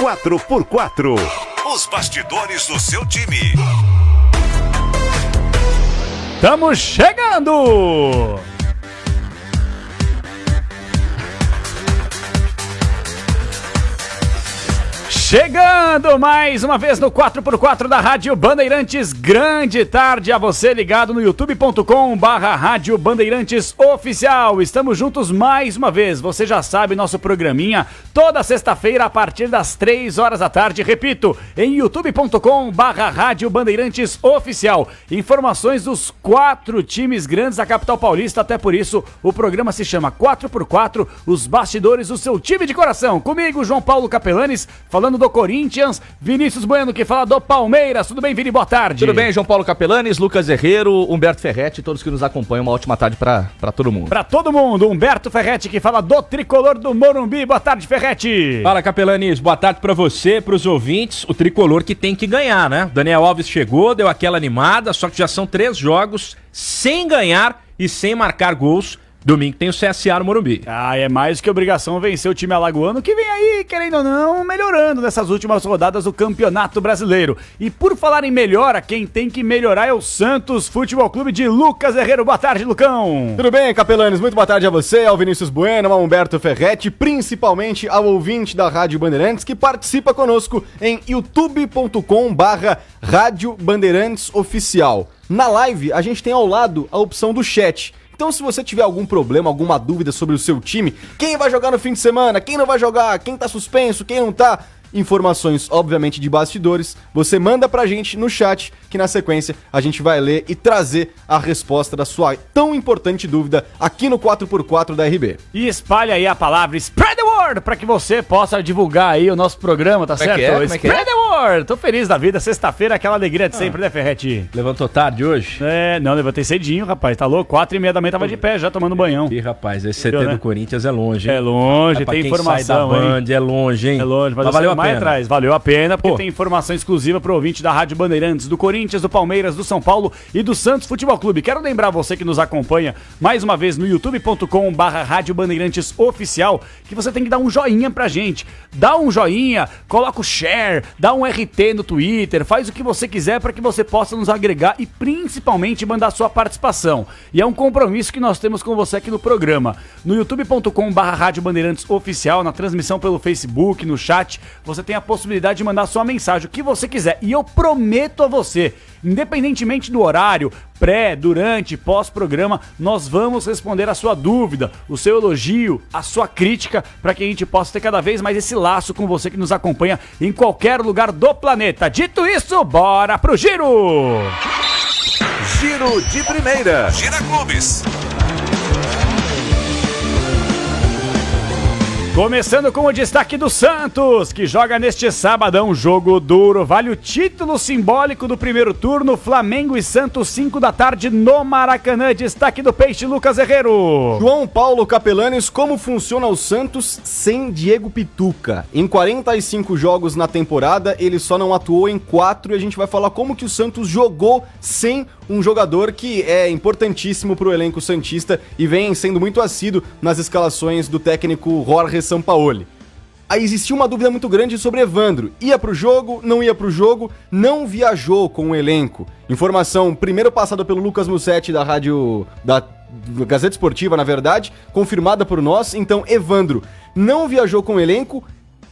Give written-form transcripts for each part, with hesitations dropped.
4x4. Os bastidores do seu time. Estamos chegando! Chegando mais uma vez no 4x4 da Rádio Bandeirantes. Grande tarde a você ligado no youtube.com/Rádio Bandeirantes Oficial. Estamos juntos mais uma vez. Você já sabe, nosso programinha toda sexta-feira a partir das 3 horas da tarde. Repito, em youtube.com/Rádio Bandeirantes Oficial. Informações dos 4 times grandes da capital paulista. Até por isso o programa se chama 4x4, os bastidores do seu time de coração. Comigo, João Paulo Capelanes, falando do Corinthians, Vinícius Bueno, que fala do Palmeiras. Tudo bem, Vini? Boa tarde. Tudo bem, João Paulo Capelanes, Lucas Herrero, Humberto Ferretti, todos que nos acompanham. Uma ótima tarde pra todo mundo. Pra todo mundo, Humberto Ferretti, que fala do tricolor do Morumbi. Boa tarde, Ferretti. Fala, Capelanes. Boa tarde pra você, pros ouvintes. O tricolor que tem que ganhar, né? Daniel Alves chegou, deu aquela animada, só que já são 3 jogos sem ganhar e sem marcar gols. Domingo tem o CSA no Morumbi. É mais que obrigação vencer o time alagoano, que vem aí, querendo ou não, melhorando nessas últimas rodadas do Campeonato Brasileiro. E por falar em melhora, quem tem que melhorar é o Santos Futebol Clube de Lucas Herrero. Boa tarde, Lucão. Tudo bem, Capelanes? Muito boa tarde a você, ao Vinícius Bueno, ao Humberto Ferretti, principalmente ao ouvinte da Rádio Bandeirantes, que participa conosco em youtube.com/Rádio Bandeirantes Oficial. Na live, a gente tem ao lado a opção do chat. Então, se você tiver algum problema, alguma dúvida sobre o seu time, quem vai jogar no fim de semana, quem não vai jogar, quem tá suspenso, quem não tá, informações, obviamente, de bastidores, você manda pra gente no chat, que na sequência a gente vai ler e trazer a resposta da sua tão importante dúvida aqui no 4x4 da RB. E espalha aí a palavra Spread the Word, pra que você possa divulgar aí o nosso programa, tá certo? Spread the Word. Tô feliz da vida, sexta-feira, aquela alegria de sempre, né, Ferretti? Levantou tarde hoje? Não, levantei cedinho, rapaz, tá louco? 4h30 da manhã tava de pé já, tomando banhão. Ih, rapaz, esse CT do Corinthians é longe, hein? É longe, tem informação, sai da Band, é longe, hein? É longe, mas valeu a pena. Atrás. Valeu a pena, porque tem informação exclusiva pro ouvinte da Rádio Bandeirantes, do Corinthians, do Palmeiras, do São Paulo e do Santos Futebol Clube. Quero lembrar você que nos acompanha mais uma vez no youtube.com/Rádio Bandeirantes Oficial, que você tem que dar um joinha pra gente. Dá um joinha, coloca o share, dá um RT no Twitter, faz o que você quiser para que você possa nos agregar e principalmente mandar sua participação. E é um compromisso que nós temos com você aqui no programa. No youtube.com/Rádio Bandeirantes Oficial, na transmissão pelo Facebook, no chat, você tem a possibilidade de mandar sua mensagem, o que você quiser. E eu prometo a você, independentemente do horário, pré, durante, pós-programa, nós vamos responder a sua dúvida, o seu elogio, a sua crítica, para que a gente possa ter cada vez mais esse laço com você que nos acompanha em qualquer lugar do planeta. Dito isso, bora pro Giro! Giro de primeira. Gira Clubes. Começando com o destaque do Santos, que joga neste sabadão, jogo duro, vale o título simbólico do primeiro turno, Flamengo e Santos, 5 da tarde no Maracanã. Destaque do Peixe, Lucas Herrero. João Paulo Capelanes, como funciona o Santos sem Diego Pituca? Em 45 jogos na temporada, ele só não atuou em 4 e a gente vai falar como que o Santos jogou sem um jogador que é importantíssimo para o elenco santista e vem sendo muito assíduo nas escalações do técnico Jorge Sampaoli. Aí existia uma dúvida muito grande sobre Evandro. Ia pro jogo, não ia pro jogo, não viajou com o elenco. Informação primeiro passada pelo Lucas Mussetti da Gazeta Esportiva, na verdade, confirmada por nós. Então, Evandro não viajou com o elenco.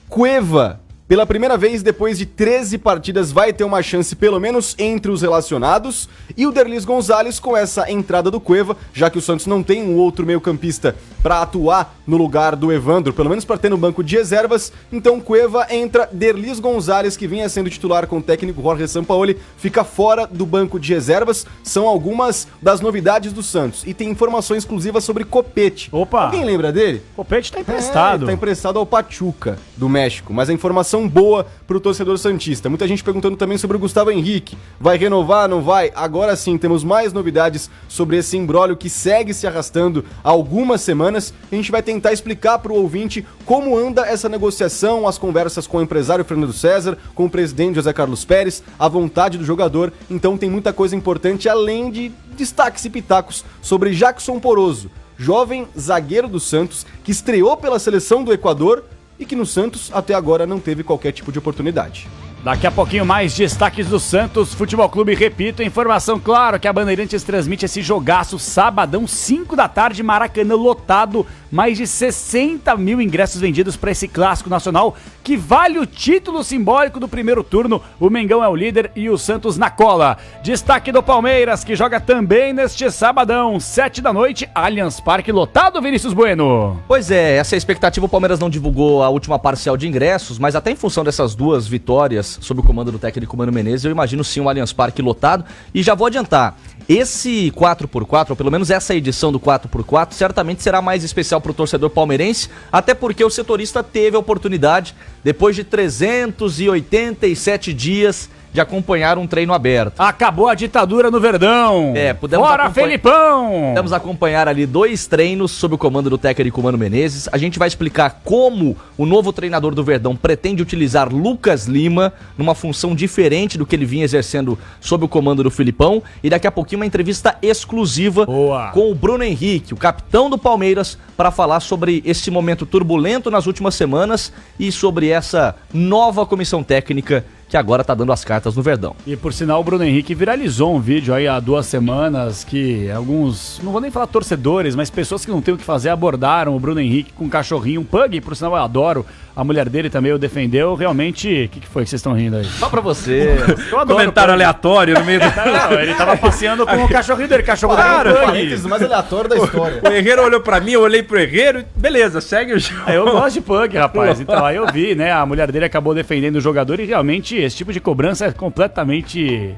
Cueva, pela primeira vez depois de 13 partidas, vai ter uma chance pelo menos entre os relacionados. E o Derlis Gonzalez com essa entrada do Cueva, já que o Santos não tem um outro meio-campista para atuar no lugar do Evandro, pelo menos para ter no banco de reservas. Então Cueva entra, Derlis Gonzalez, que vinha sendo titular com o técnico Jorge Sampaoli, fica fora do banco de reservas. São algumas das novidades do Santos. E tem informações exclusivas sobre Copete. Opa! Alguém lembra dele? Copete tá emprestado. Tá emprestado ao Pachuca, do México. Mas a informação boa pro torcedor santista. Muita gente perguntando também sobre o Gustavo Henrique. Vai renovar, não vai? Agora sim, temos mais novidades sobre esse imbróglio que segue se arrastando há algumas semanas. A gente vai tentar explicar pro ouvinte como anda essa negociação, as conversas com o empresário Fernando César, com o presidente José Carlos Pérez, a vontade do jogador. Então tem muita coisa importante, além de destaques e pitacos sobre Jackson Poroso, jovem zagueiro do Santos, que estreou pela seleção do Equador e que no Santos até agora não teve qualquer tipo de oportunidade. Daqui a pouquinho mais destaques do Santos Futebol Clube. Repito, informação, claro, que a Bandeirantes transmite esse jogaço sabadão, 5 da tarde, Maracanã lotado, mais de 60 mil ingressos vendidos para esse clássico nacional, que vale o título simbólico do primeiro turno. O Mengão é o líder e o Santos na cola. Destaque do Palmeiras, que joga também neste sabadão, 7 da noite, Allianz Parque lotado, Vinícius Bueno. Pois é, essa é a expectativa. O Palmeiras não divulgou a última parcial de ingressos, mas até em função dessas duas vitórias sob o comando do técnico Mano Menezes, eu imagino sim o Allianz Parque lotado. E já vou adiantar, esse 4x4, ou pelo menos essa edição do 4x4, certamente será mais especial para o torcedor palmeirense, até porque o setorista teve a oportunidade, depois de 387 dias, de acompanhar um treino aberto. Acabou a ditadura no Verdão. Fora Felipão! Pudemos acompanhar ali 2 treinos sob o comando do técnico Mano Menezes. A gente vai explicar como o novo treinador do Verdão pretende utilizar Lucas Lima numa função diferente do que ele vinha exercendo sob o comando do Felipão. E daqui a pouquinho uma entrevista exclusiva com o Bruno Henrique, o capitão do Palmeiras, para falar sobre esse momento turbulento nas últimas semanas e sobre essa nova comissão técnica que agora tá dando as cartas no Verdão. E por sinal, o Bruno Henrique viralizou um vídeo aí há 2 semanas que alguns, não vou nem falar torcedores, mas pessoas que não têm o que fazer abordaram o Bruno Henrique com um cachorrinho, um pug, por sinal eu adoro. A mulher dele também o defendeu. Realmente, o que foi que vocês estão rindo aí? Só pra você. Eu adoro. Comentário aleatório no meio do... Não, ele tava passeando com o cachorrinho dele. Cachorro Claro, dele, Parênteses mais aleatório da história. O Herrero olhou pra mim, eu olhei pro Herrero, beleza, segue o jogo. Eu gosto de pug, rapaz. Então aí eu vi, né? A mulher dele acabou defendendo o jogador e realmente esse tipo de cobrança é completamente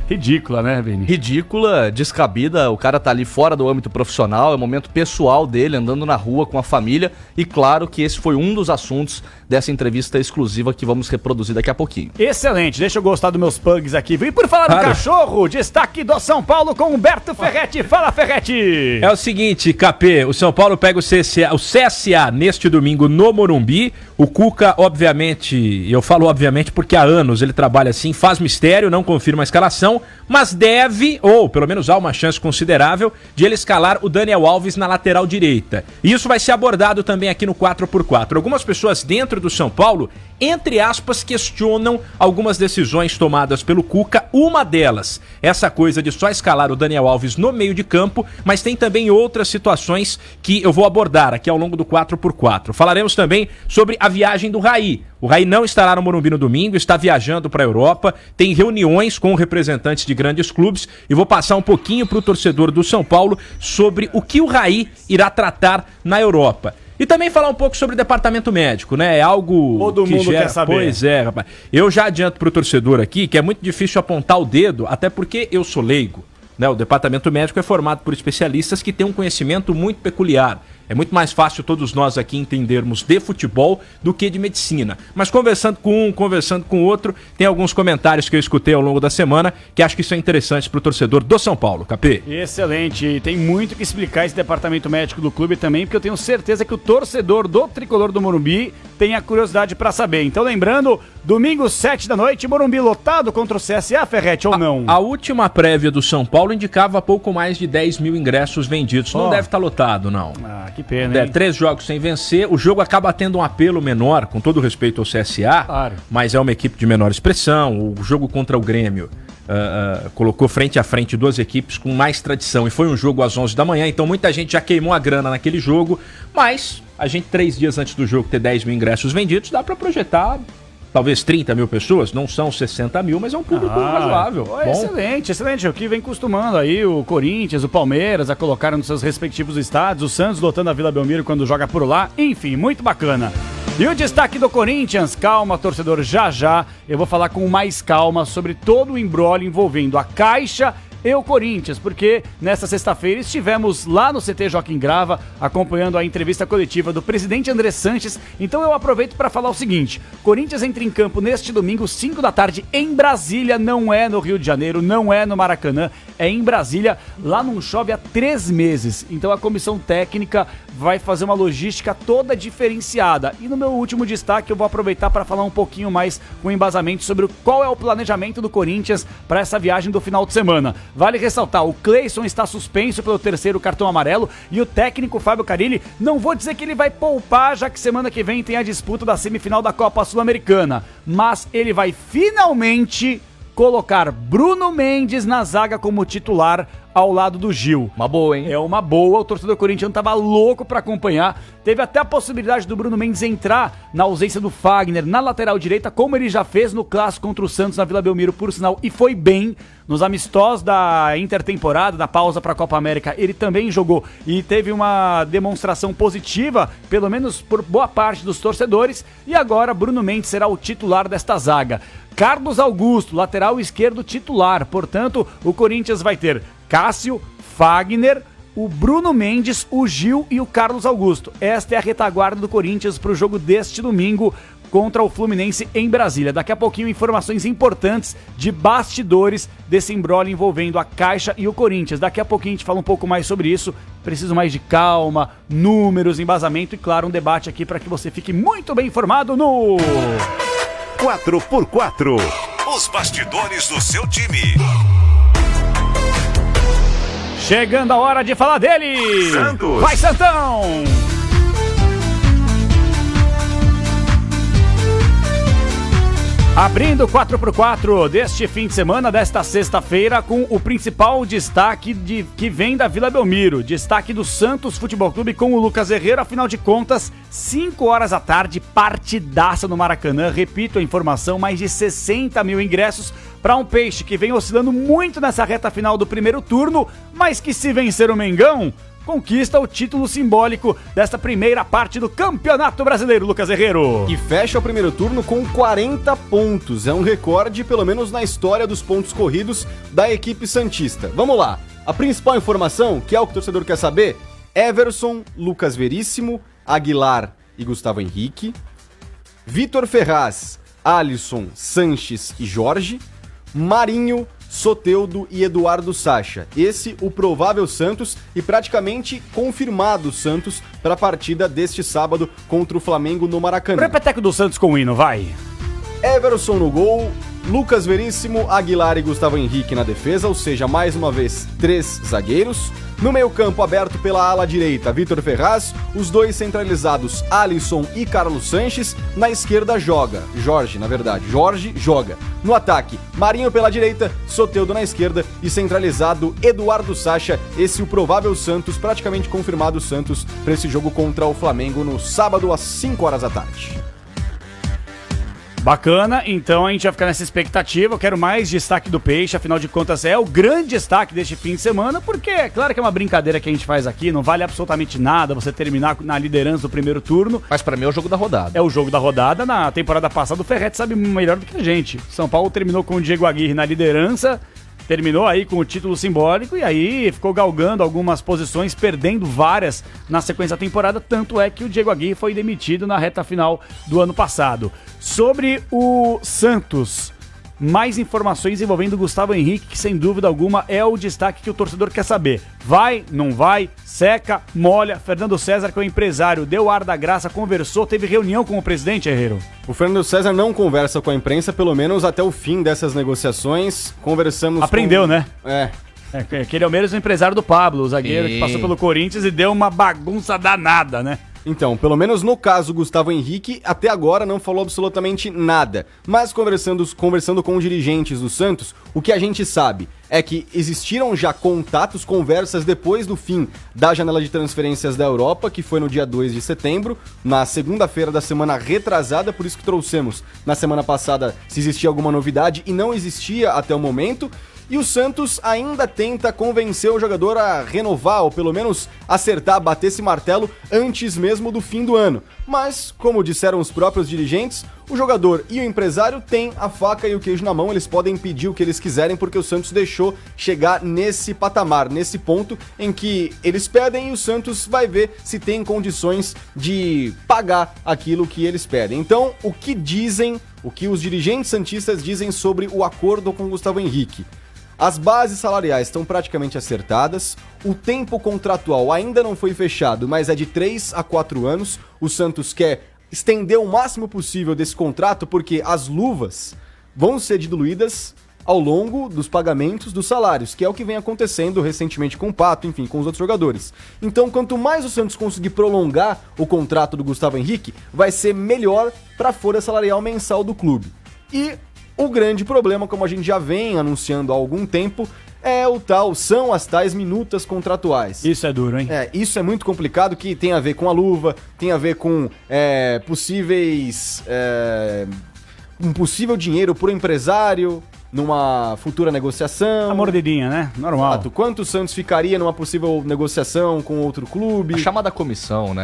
ridícula, né, Vini? Ridícula, descabida, o cara tá ali fora do âmbito profissional, é o momento pessoal dele, andando na rua com a família, e claro que esse foi um dos assuntos dessa entrevista exclusiva que vamos reproduzir daqui a pouquinho. Excelente, deixa eu gostar dos meus pugs aqui. E por falar do cachorro, destaque do São Paulo com Humberto Ferretti. Fala, Ferretti! É o seguinte, KP, o São Paulo pega o CSA neste domingo no Morumbi. O Cuca, obviamente, eu falo obviamente porque há anos ele trabalha assim, faz mistério, não confirma a escalação, mas deve, ou pelo menos há uma chance considerável, de ele escalar o Daniel Alves na lateral direita. E isso vai ser abordado também aqui no 4x4. Algumas pessoas dentro do São Paulo, entre aspas, questionam algumas decisões tomadas pelo Cuca. Uma delas, essa coisa de só escalar o Daniel Alves no meio de campo, mas tem também outras situações que eu vou abordar aqui ao longo do 4x4. Falaremos também sobre a viagem do Raí. O Raí não estará no Morumbi no domingo, está viajando para a Europa, tem reuniões com representantes de grandes clubes e vou passar um pouquinho para o torcedor do São Paulo sobre o que o Raí irá tratar na Europa. E também falar um pouco sobre o departamento médico, né? É algo todo que mundo gera... quer saber. Pois é, rapaz. Eu já adianto pro torcedor aqui que é muito difícil apontar o dedo, até porque eu sou leigo, né? O departamento médico é formado por especialistas que têm um conhecimento muito peculiar. É muito mais fácil todos nós aqui entendermos de futebol do que de medicina. Mas conversando com um, conversando com o outro, tem alguns comentários que eu escutei ao longo da semana que acho que são interessantes para o torcedor do São Paulo, Capê. Excelente. E tem muito que explicar esse departamento médico do clube também, porque eu tenho certeza que o torcedor do Tricolor do Morumbi tem a curiosidade para saber. Então lembrando, domingo 7 da noite, Morumbi lotado contra o CSA, Ferretti, ou não? A última prévia do São Paulo indicava pouco mais de 10 mil ingressos vendidos. Não deve estar lotado, não. Que pena, hein? 3 jogos sem vencer, o jogo acaba tendo um apelo menor, com todo respeito ao CSA, claro, mas é uma equipe de menor expressão. O jogo contra o Grêmio colocou frente a frente 2 equipes com mais tradição, e foi um jogo às 11 da manhã, então muita gente já queimou a grana naquele jogo, mas a gente 3 dias antes do jogo ter 10 mil ingressos vendidos, dá para projetar talvez 30 mil pessoas, não são 60 mil, mas é um público razoável. Bom. Excelente, excelente. O que vem costumando aí o Corinthians, o Palmeiras a colocar nos seus respectivos estádios, o Santos lotando a Vila Belmiro quando joga por lá, enfim, muito bacana. E o destaque do Corinthians, calma, torcedor, já eu vou falar com mais calma sobre todo o imbróglio envolvendo a Caixa e o Corinthians, porque nesta sexta-feira estivemos lá no CT Joaquim Grava acompanhando a entrevista coletiva do presidente André Sanches. Então eu aproveito para falar o seguinte: Corinthians entra em campo neste domingo 5 da tarde em Brasília, não é no Rio de Janeiro, não é no Maracanã, é em Brasília, lá não chove há 3 meses. Então a comissão técnica vai fazer uma logística toda diferenciada. E no meu último destaque eu vou aproveitar para falar um pouquinho mais com embasamento sobre qual é o planejamento do Corinthians para essa viagem do final de semana. Vale ressaltar, o Cleison está suspenso pelo 3º cartão amarelo e o técnico Fábio Carille, não vou dizer que ele vai poupar, já que semana que vem tem a disputa da semifinal da Copa Sul-Americana, mas ele vai finalmente colocar Bruno Mendes na zaga como titular ao lado do Gil. Uma boa, hein? É uma boa, o torcedor corintiano tava louco pra acompanhar. Teve até a possibilidade do Bruno Mendes entrar na ausência do Fagner na lateral direita, como ele já fez no clássico contra o Santos na Vila Belmiro, por sinal, e foi bem. Nos amistosos da intertemporada, da pausa pra Copa América, ele também jogou e teve uma demonstração positiva, pelo menos por boa parte dos torcedores, e agora Bruno Mendes será o titular desta zaga. Carlos Augusto, lateral esquerdo titular, portanto, o Corinthians vai ter Cássio, Fagner, o Bruno Mendes, o Gil e o Carlos Augusto. Esta é a retaguarda do Corinthians para o jogo deste domingo contra o Fluminense em Brasília. Daqui a pouquinho, informações importantes de bastidores desse imbróglio envolvendo a Caixa e o Corinthians. Daqui a pouquinho a gente fala um pouco mais sobre isso. Preciso mais de calma, números, embasamento e, claro, um debate aqui para que você fique muito bem informado no 4x4. Os bastidores do seu time. Chegando a hora de falar dele! Santos! Vai, Santão! Abrindo o 4x4 deste fim de semana, desta sexta-feira, com o principal destaque que vem da Vila Belmiro. Destaque do Santos Futebol Clube com o Lucas Herrera. Afinal de contas, 5 horas da tarde, partidaça no Maracanã. Repito a informação, mais de 60 mil ingressos para um Peixe que vem oscilando muito nessa reta final do primeiro turno, mas que se vencer o Mengão, conquista o título simbólico desta primeira parte do Campeonato Brasileiro, Lucas Herrero. E fecha o primeiro turno com 40 pontos. É um recorde, pelo menos na história dos pontos corridos da equipe santista. Vamos lá. A principal informação, que é o que o torcedor quer saber, Everson, Lucas Veríssimo, Aguilar e Gustavo Henrique, Vitor Ferraz, Alisson, Sanches e Jorge, Marinho, Soteldo e Eduardo Sacha. Esse o provável Santos e praticamente confirmado Santos para a partida deste sábado contra o Flamengo no Maracanã. Repeteco do Santos com o hino, vai. Everson no gol, Lucas Veríssimo, Aguilar e Gustavo Henrique na defesa, ou seja, mais uma vez 3 zagueiros. No meio-campo, aberto pela ala direita, Vitor Ferraz, os dois centralizados, Alisson e Carlos Sanches. Na esquerda, Jorge joga. No ataque, Marinho pela direita, Soteldo na esquerda e centralizado, Eduardo Sacha. Esse o provável Santos, praticamente confirmado Santos para esse jogo contra o Flamengo no sábado às 5 horas da tarde. Bacana, então a gente vai ficar nessa expectativa. Eu quero mais destaque do Peixe, afinal de contas é o grande destaque deste fim de semana, porque é claro que é uma brincadeira que a gente faz aqui, não vale absolutamente nada você terminar na liderança do primeiro turno. Mas pra mim é o jogo da rodada. É o jogo da rodada. Na temporada passada o Ferretti sabe melhor do que a gente. São Paulo terminou com o Diego Aguirre na liderança, terminou aí com o título simbólico e aí ficou galgando algumas posições, perdendo várias na sequência da temporada, tanto é que o Diego Aguirre foi demitido na reta final do ano passado. Sobre o Santos, mais informações envolvendo o Gustavo Henrique, que sem dúvida alguma é o destaque que o torcedor quer saber. Vai, não vai, seca, molha. Fernando César, que é o empresário, deu ar da graça, conversou, teve reunião com o presidente, Herrero. O Fernando César não conversa com a imprensa, pelo menos até o fim dessas negociações. Conversamos Aprendeu, com... né? É. Que ele é o mesmo empresário do Pablo, o zagueiro que passou pelo Corinthians e deu uma bagunça danada, né? Então, pelo menos no caso Gustavo Henrique, até agora não falou absolutamente nada. Mas conversando com dirigentes do Santos, o que a gente sabe é que existiram já contatos, conversas depois do fim da janela de transferências da Europa, que foi no dia 2 de setembro, na segunda-feira da semana retrasada, por isso que trouxemos na semana passada se existia alguma novidade e não existia até o momento. E o Santos ainda tenta convencer o jogador a renovar, ou pelo menos acertar, bater esse martelo antes mesmo do fim do ano. Mas, como disseram os próprios dirigentes, o jogador e o empresário têm a faca e o queijo na mão, eles podem pedir o que eles quiserem, porque o Santos deixou chegar nesse patamar, nesse ponto em que eles pedem e o Santos vai ver se tem condições de pagar aquilo que eles pedem. Então, o que os dirigentes santistas dizem sobre o acordo com o Gustavo Henrique? As bases salariais estão praticamente acertadas, o tempo contratual ainda não foi fechado, mas é de 3 a 4 anos. O Santos quer estender o máximo possível desse contrato, porque as luvas vão ser diluídas ao longo dos pagamentos dos salários, que é o que vem acontecendo recentemente com o Pato, enfim, com os outros jogadores. Então, quanto mais o Santos conseguir prolongar o contrato do Gustavo Henrique, vai ser melhor para a folha salarial mensal do clube. E o grande problema, como a gente já vem anunciando há algum tempo, são as tais minutas contratuais. Isso é duro, hein? Isso é muito complicado, que tem a ver com a luva, tem a ver com um possível dinheiro pro empresário numa futura negociação. A mordidinha, né? Normal. Exato. Quanto o Santos ficaria numa possível negociação com outro clube? A chamada comissão, né?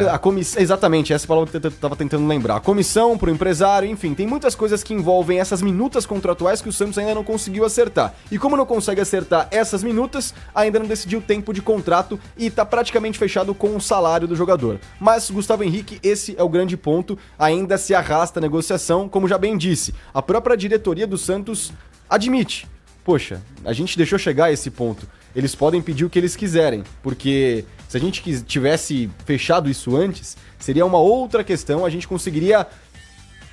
Exatamente, essa palavra que eu tava tentando lembrar. A comissão pro empresário, enfim, tem muitas coisas que envolvem essas minutas contratuais que o Santos ainda não conseguiu acertar. E como não consegue acertar essas minutas, ainda não decidiu o tempo de contrato e tá praticamente fechado com o salário do jogador. Mas, Gustavo Henrique, esse é o grande ponto. Ainda se arrasta a negociação, como já bem disse. A própria diretoria do Santos admite, poxa, a gente deixou chegar a esse ponto. Eles podem pedir o que eles quiserem, porque se a gente tivesse fechado isso antes, seria uma outra questão, a gente conseguiria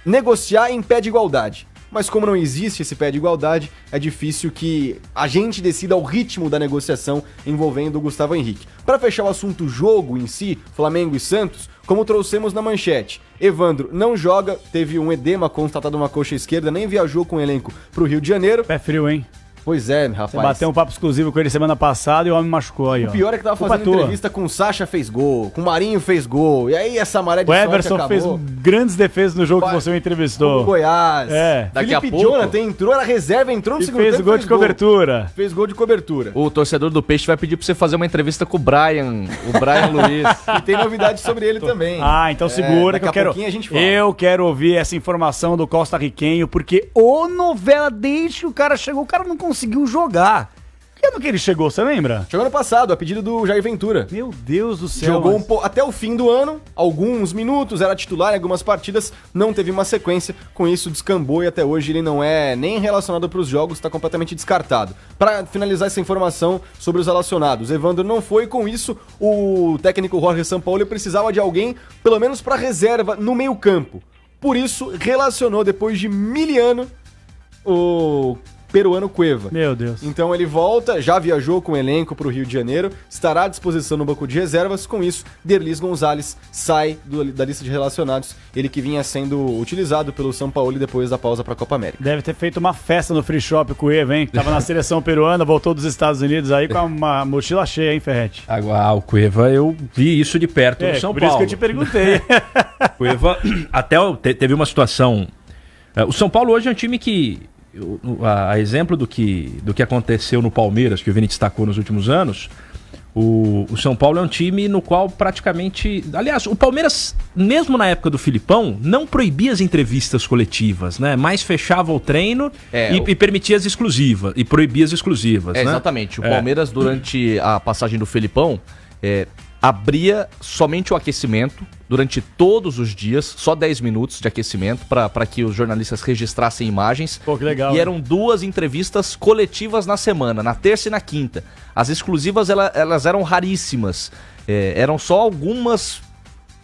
negociar em pé de igualdade. Mas como não existe esse pé de igualdade, é difícil que a gente decida o ritmo da negociação envolvendo o Gustavo Henrique. Para fechar o assunto jogo em si, Flamengo e Santos, como trouxemos na manchete, Evandro não joga, teve um edema constatado na coxa esquerda, nem viajou com o elenco pro Rio de Janeiro. Pé frio, hein? Pois é, rapaz. Você bateu um papo exclusivo com ele semana passada e o homem machucou aí, ó. O pior é que tava fazendo entrevista com o Sacha fez gol, com o Marinho fez gol, e aí essa maré de sorte acabou. O Everson fez grandes defesas no jogo que você me entrevistou. O Goiás. Daqui a pouco. Jonathan entrou na reserva, entrou no segundo tempo. Fez gol de cobertura. Fez gol de cobertura. O torcedor do Peixe vai pedir pra você fazer uma entrevista com o Brian Luiz. E tem novidade sobre ele também. Ah, então segura que eu quero. A gente fala. Eu quero ouvir essa informação do Costa Riquenho, porque novela, desde que o cara chegou, o cara não conseguiu jogar. Que ano que ele chegou, você lembra? Chegou ano passado, a pedido do Jair Ventura. Meu Deus do céu. Jogou até o fim do ano, alguns minutos, era titular em algumas partidas, não teve uma sequência, com isso descambou e até hoje ele não é nem relacionado para os jogos, está completamente descartado. Para finalizar essa informação sobre os relacionados, Evandro não foi, com isso o técnico Jorge Sampaoli precisava de alguém, pelo menos para reserva, no meio campo. Por isso, relacionou depois de Miliano o peruano Cueva. Meu Deus. Então ele volta, já viajou com o elenco para o Rio de Janeiro, estará à disposição no banco de reservas. Com isso, Derlis Gonzalez sai da lista de relacionados, ele que vinha sendo utilizado pelo Sampaoli depois da pausa para a Copa América. Deve ter feito uma festa no free shop com o Cueva, hein? Que tava na seleção peruana, voltou dos Estados Unidos aí com uma mochila cheia, hein, Ferretti? O Cueva, eu vi isso de perto no São Paulo. Por isso que eu te perguntei. Cueva, até teve uma situação... O São Paulo hoje é um time que... A exemplo do que aconteceu no Palmeiras, que o Vini destacou nos últimos anos, o São Paulo é um time no qual praticamente... Aliás, o Palmeiras, mesmo na época do Filipão, não proibia as entrevistas coletivas, né? Mas fechava o treino e permitia as exclusivas, e proibia as exclusivas, né? Exatamente. O Palmeiras, durante a passagem do Filipão, abria somente o aquecimento durante todos os dias, só 10 minutos de aquecimento para que os jornalistas registrassem imagens. Pô, que legal. E eram 2 entrevistas coletivas na semana, na terça e na quinta. As exclusivas elas eram raríssimas. Eram só algumas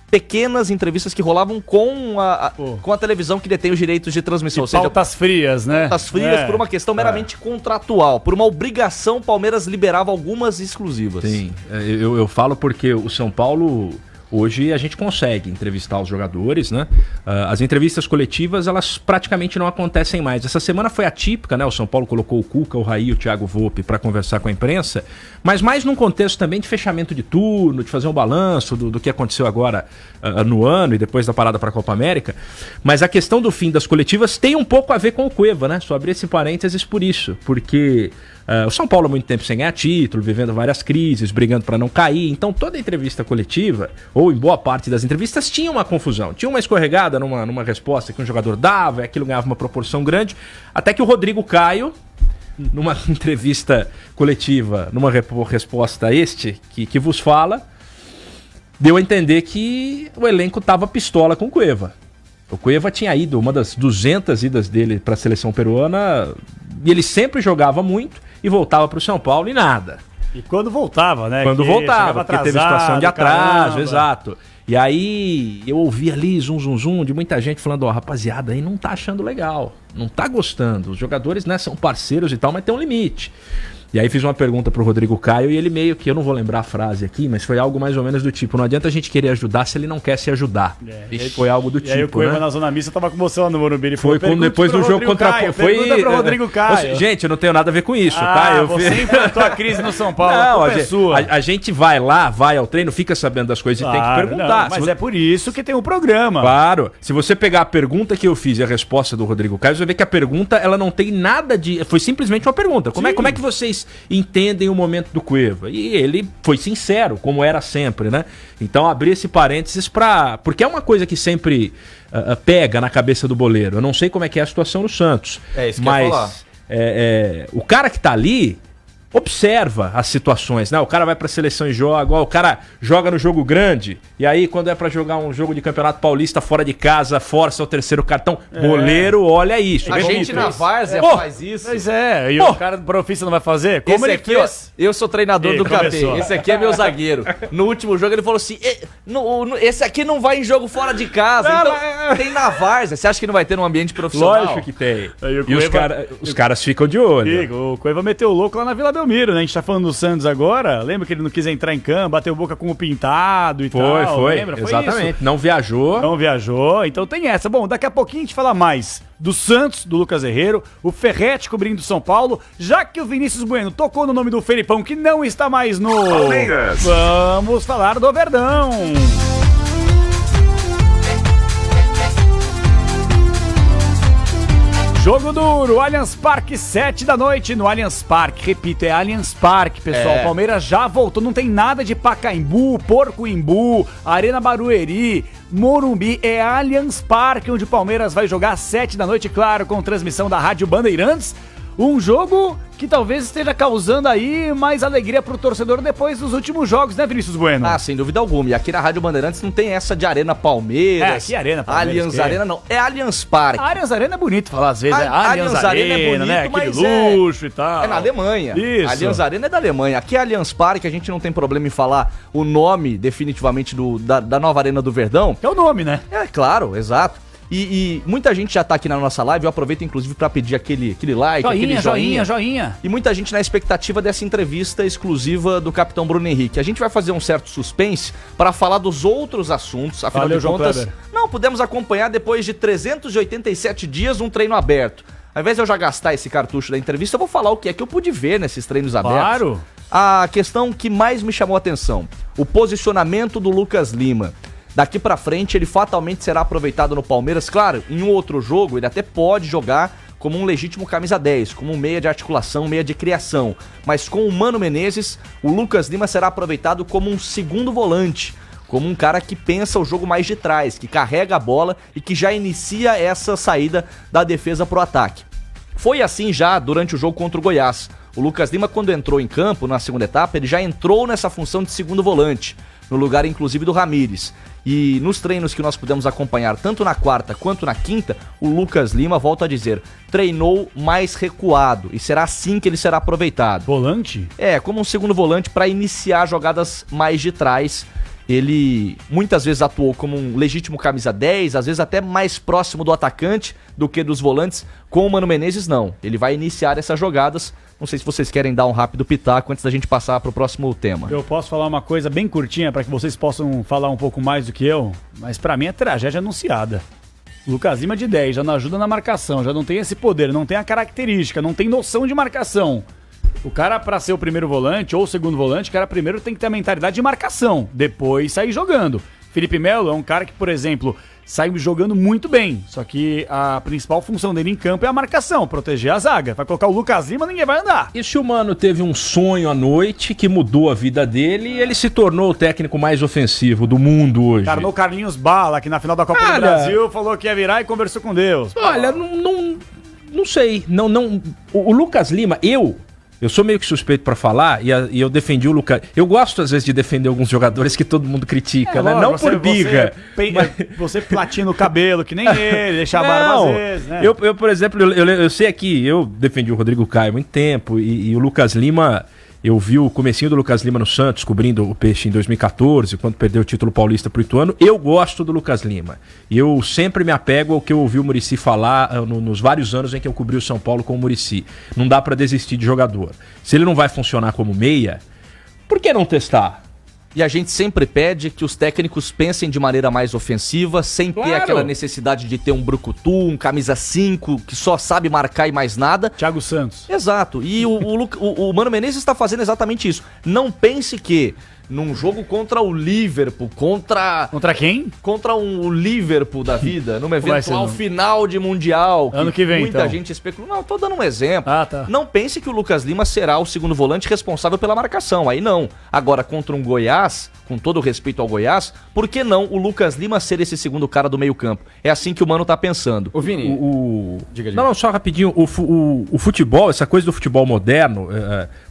pequenas entrevistas que rolavam com a televisão que detém os direitos de transmissão. Ou seja, pautas frias, né? Pautas frias por uma questão meramente contratual. Por uma obrigação, o Palmeiras liberava algumas exclusivas. Sim, eu falo porque o São Paulo... Hoje a gente consegue entrevistar os jogadores, né? As entrevistas coletivas, elas praticamente não acontecem mais. Essa semana foi atípica, né? O São Paulo colocou o Cuca, o Raí e o Thiago Volpe para conversar com a imprensa, mas mais num contexto também de fechamento de turno, de fazer um balanço do que aconteceu agora no ano e depois da parada para a Copa América. Mas a questão do fim das coletivas tem um pouco a ver com o Cueva, né? Só abrir esse parênteses por isso, porque... o São Paulo há muito tempo sem ganhar título, vivendo várias crises, brigando para não cair. Então toda entrevista coletiva, ou em boa parte das entrevistas, tinha uma confusão. Tinha uma escorregada numa resposta que um jogador dava, e aquilo ganhava uma proporção grande. Até que o Rodrigo Caio, numa entrevista coletiva, numa resposta a que vos fala, deu a entender que o elenco estava pistola com o Cueva. O Cueva tinha ido, uma das 200 idas dele para a seleção peruana, e ele sempre jogava muito, e voltava pro São Paulo e nada. E quando voltava, né? Quando voltava, porque teve situação de atraso, caramba. exato. E aí eu ouvi ali zum de muita gente falando, ó, rapaziada, aí não tá achando legal, não tá gostando. Os jogadores, né, são parceiros e tal, mas tem um limite. E aí fiz uma pergunta pro Rodrigo Caio e ele meio que, eu não vou lembrar a frase aqui, mas foi algo mais ou menos do tipo, não adianta a gente querer ajudar se ele não quer se ajudar. Foi algo do tipo, E aí o Cueva né? na Zona Mista tava com você lá no Morumbi. Ele Foi falou, depois do jogo contra Caio, foi pergunta pro Rodrigo Caio. Gente, eu não tenho nada a ver com isso, tá? Eu você implantou a crise no São Paulo, não, a culpa é sua. a gente vai lá, vai ao treino, fica sabendo das coisas e tem que perguntar. Não, mas é por isso que tem um programa. Claro. Se você pegar a pergunta que eu fiz e a resposta do Rodrigo Caio, você vai ver que a pergunta, ela não tem nada de... Foi simplesmente uma pergunta. Como é que vocês entendem o momento do Cueva? E ele foi sincero, como era sempre, né? Então, abri esse parênteses pra... Porque é uma coisa que sempre pega na cabeça do boleiro. Eu não sei como é que é a situação no Santos. É isso que eu ia falar. Mas o cara que tá ali... observa as situações, né? O cara vai pra seleção e joga, ó, o cara joga no jogo grande, e aí quando é pra jogar um jogo de Campeonato Paulista fora de casa, força o terceiro cartão. Goleiro, olha isso. A gente na Várzea Pô, faz isso. Pois é, e o cara do profissa não vai fazer? Como Esse ele aqui, fez? ó, eu sou treinador Ih, do KP. começou. Esse aqui é meu zagueiro. No último jogo ele falou assim: esse aqui não vai em jogo fora de casa. Não, Então tem na Várzea. Você acha que não vai ter num ambiente profissional? Lógico que tem. Aí o E os caras ficam de olho. O Cueva meteu o louco lá na Vila Belmiro, né? A gente tá falando do Santos agora. Lembra que ele não quis entrar em campo, bateu boca com o Pintado e tal? Foi. Lembra? Exatamente. Isso. Não viajou. Não viajou, então tem essa. Bom, daqui a pouquinho a gente fala mais do Santos, do Lucas Herrero, o Ferretti cobrindo São Paulo, já que o Vinícius Bueno tocou no nome do Felipão, que não está mais no... Palmeiras. Vamos falar do Verdão. Jogo duro, Allianz Parque, 7 da noite no Allianz Parque. Repito, é Allianz Parque, pessoal. Palmeiras já voltou, não tem nada de Pacaembu, Porcoimbu, Arena Barueri, Morumbi. É Allianz Parque, onde o Palmeiras vai jogar às 7 da noite, claro, com transmissão da Rádio Bandeirantes. Um jogo que talvez esteja causando aí mais alegria pro torcedor depois dos últimos jogos, né, Vinícius Bueno? Ah, sem dúvida alguma. E aqui na Rádio Bandeirantes não tem essa de Arena Palmeiras. É, aqui Arena Palmeiras, Allianz que é? Arena não. É Allianz Parque. A Allianz Arena é bonito falar às vezes, Allianz Arena é bonito, né? Aquele mas luxo e tal. É na Alemanha. Isso. Allianz Arena é da Alemanha. Aqui é Allianz Parque, a gente não tem problema em falar o nome definitivamente da nova Arena do Verdão. É o nome, né? É claro, exato. E muita gente já tá aqui na nossa live, eu aproveito inclusive pra pedir aquele like, aquele joinha. E muita gente na expectativa dessa entrevista exclusiva do capitão Bruno Henrique. A gente vai fazer um certo suspense para falar dos outros assuntos, afinal Valeu, de João contas, Kleber. não pudemos acompanhar depois de 387 dias um treino aberto. Ao invés de eu já gastar esse cartucho da entrevista, eu vou falar o que é que eu pude ver nesses treinos abertos. Claro. A questão que mais me chamou a atenção, o posicionamento do Lucas Lima. Daqui pra frente ele fatalmente será aproveitado no Palmeiras. Claro, em um outro jogo ele até pode jogar como um legítimo camisa 10, como um meia de articulação, meia de criação. Mas com o Mano Menezes, o Lucas Lima será aproveitado como um segundo volante, como um cara que pensa o jogo mais de trás, que carrega a bola e que já inicia essa saída da defesa pro ataque. Foi assim já durante o jogo contra o Goiás. O Lucas Lima, quando entrou em campo na segunda etapa, ele já entrou nessa função de segundo volante, no lugar inclusive do Ramires. E nos treinos que nós pudemos acompanhar, tanto na quarta quanto na quinta, o Lucas Lima, volto a dizer, treinou mais recuado. E será assim que ele será aproveitado. Volante? É, como um segundo volante para iniciar jogadas mais de trás. Ele muitas vezes atuou como um legítimo camisa 10, às vezes até mais próximo do atacante do que dos volantes. Com o Mano Menezes, não. Ele vai iniciar essas jogadas. Não sei se vocês querem dar um rápido pitaco antes da gente passar para o próximo tema. Eu posso falar uma coisa bem curtinha para que vocês possam falar um pouco mais do que eu, mas para mim é tragédia anunciada. O Lucas Lima de 10 já não ajuda na marcação, já não tem esse poder, não tem a característica, não tem noção de marcação. O cara, pra ser o primeiro volante ou o segundo volante, o cara primeiro tem que ter a mentalidade de marcação, depois sair jogando. Felipe Melo é um cara que, por exemplo, sai jogando muito bem, só que a principal função dele em campo é a marcação, proteger a zaga. Vai colocar o Lucas Lima, ninguém vai andar. E se o Mano teve um sonho à noite que mudou a vida dele e ele se tornou o técnico mais ofensivo do mundo hoje? Encarnou Carlinhos Bala, que na final da Copa do Brasil falou que ia virar e conversou com Deus. Olha, não sei. O Lucas Lima, eu Eu sou meio que suspeito pra falar e eu defendi o Lucas. Eu gosto às vezes de defender alguns jogadores que todo mundo critica, né? Lógico, Não por birra. Você platina o cabelo, que nem ele, deixa a barba às vezes, né? Eu, por exemplo, eu sei aqui, eu defendi o Rodrigo Caio há muito tempo e o Lucas Lima, eu vi o comecinho do Lucas Lima no Santos, cobrindo o Peixe em 2014, quando perdeu o título paulista pro Ituano. Eu gosto do Lucas Lima. E eu sempre me apego ao que eu ouvi o Muricy falar nos vários anos em que eu cobri o São Paulo com o Muricy. Não dá pra desistir de jogador. Se ele não vai funcionar como meia, por que não testar? E a gente sempre pede que os técnicos pensem de maneira mais ofensiva, sem ter aquela necessidade de ter um brucutu, um camisa 5, que só sabe marcar e mais nada. Thiago Santos. Exato. E o Mano Menezes está fazendo exatamente isso. Não pense que num jogo contra o Liverpool, contra quem? Contra o Liverpool da vida, numa Vai ser, eventual não? final de Mundial. Ano que vem, muita então. gente especula. Não, tô dando um exemplo. Ah, tá. Não pense que o Lucas Lima será o segundo volante responsável pela marcação. Aí não. Agora, contra um Goiás, com todo o respeito ao Goiás, por que não o Lucas Lima ser esse segundo cara do meio campo? É assim que o Mano tá pensando. Ô, Vini, diga. Não, só rapidinho. O futebol, essa coisa do futebol moderno,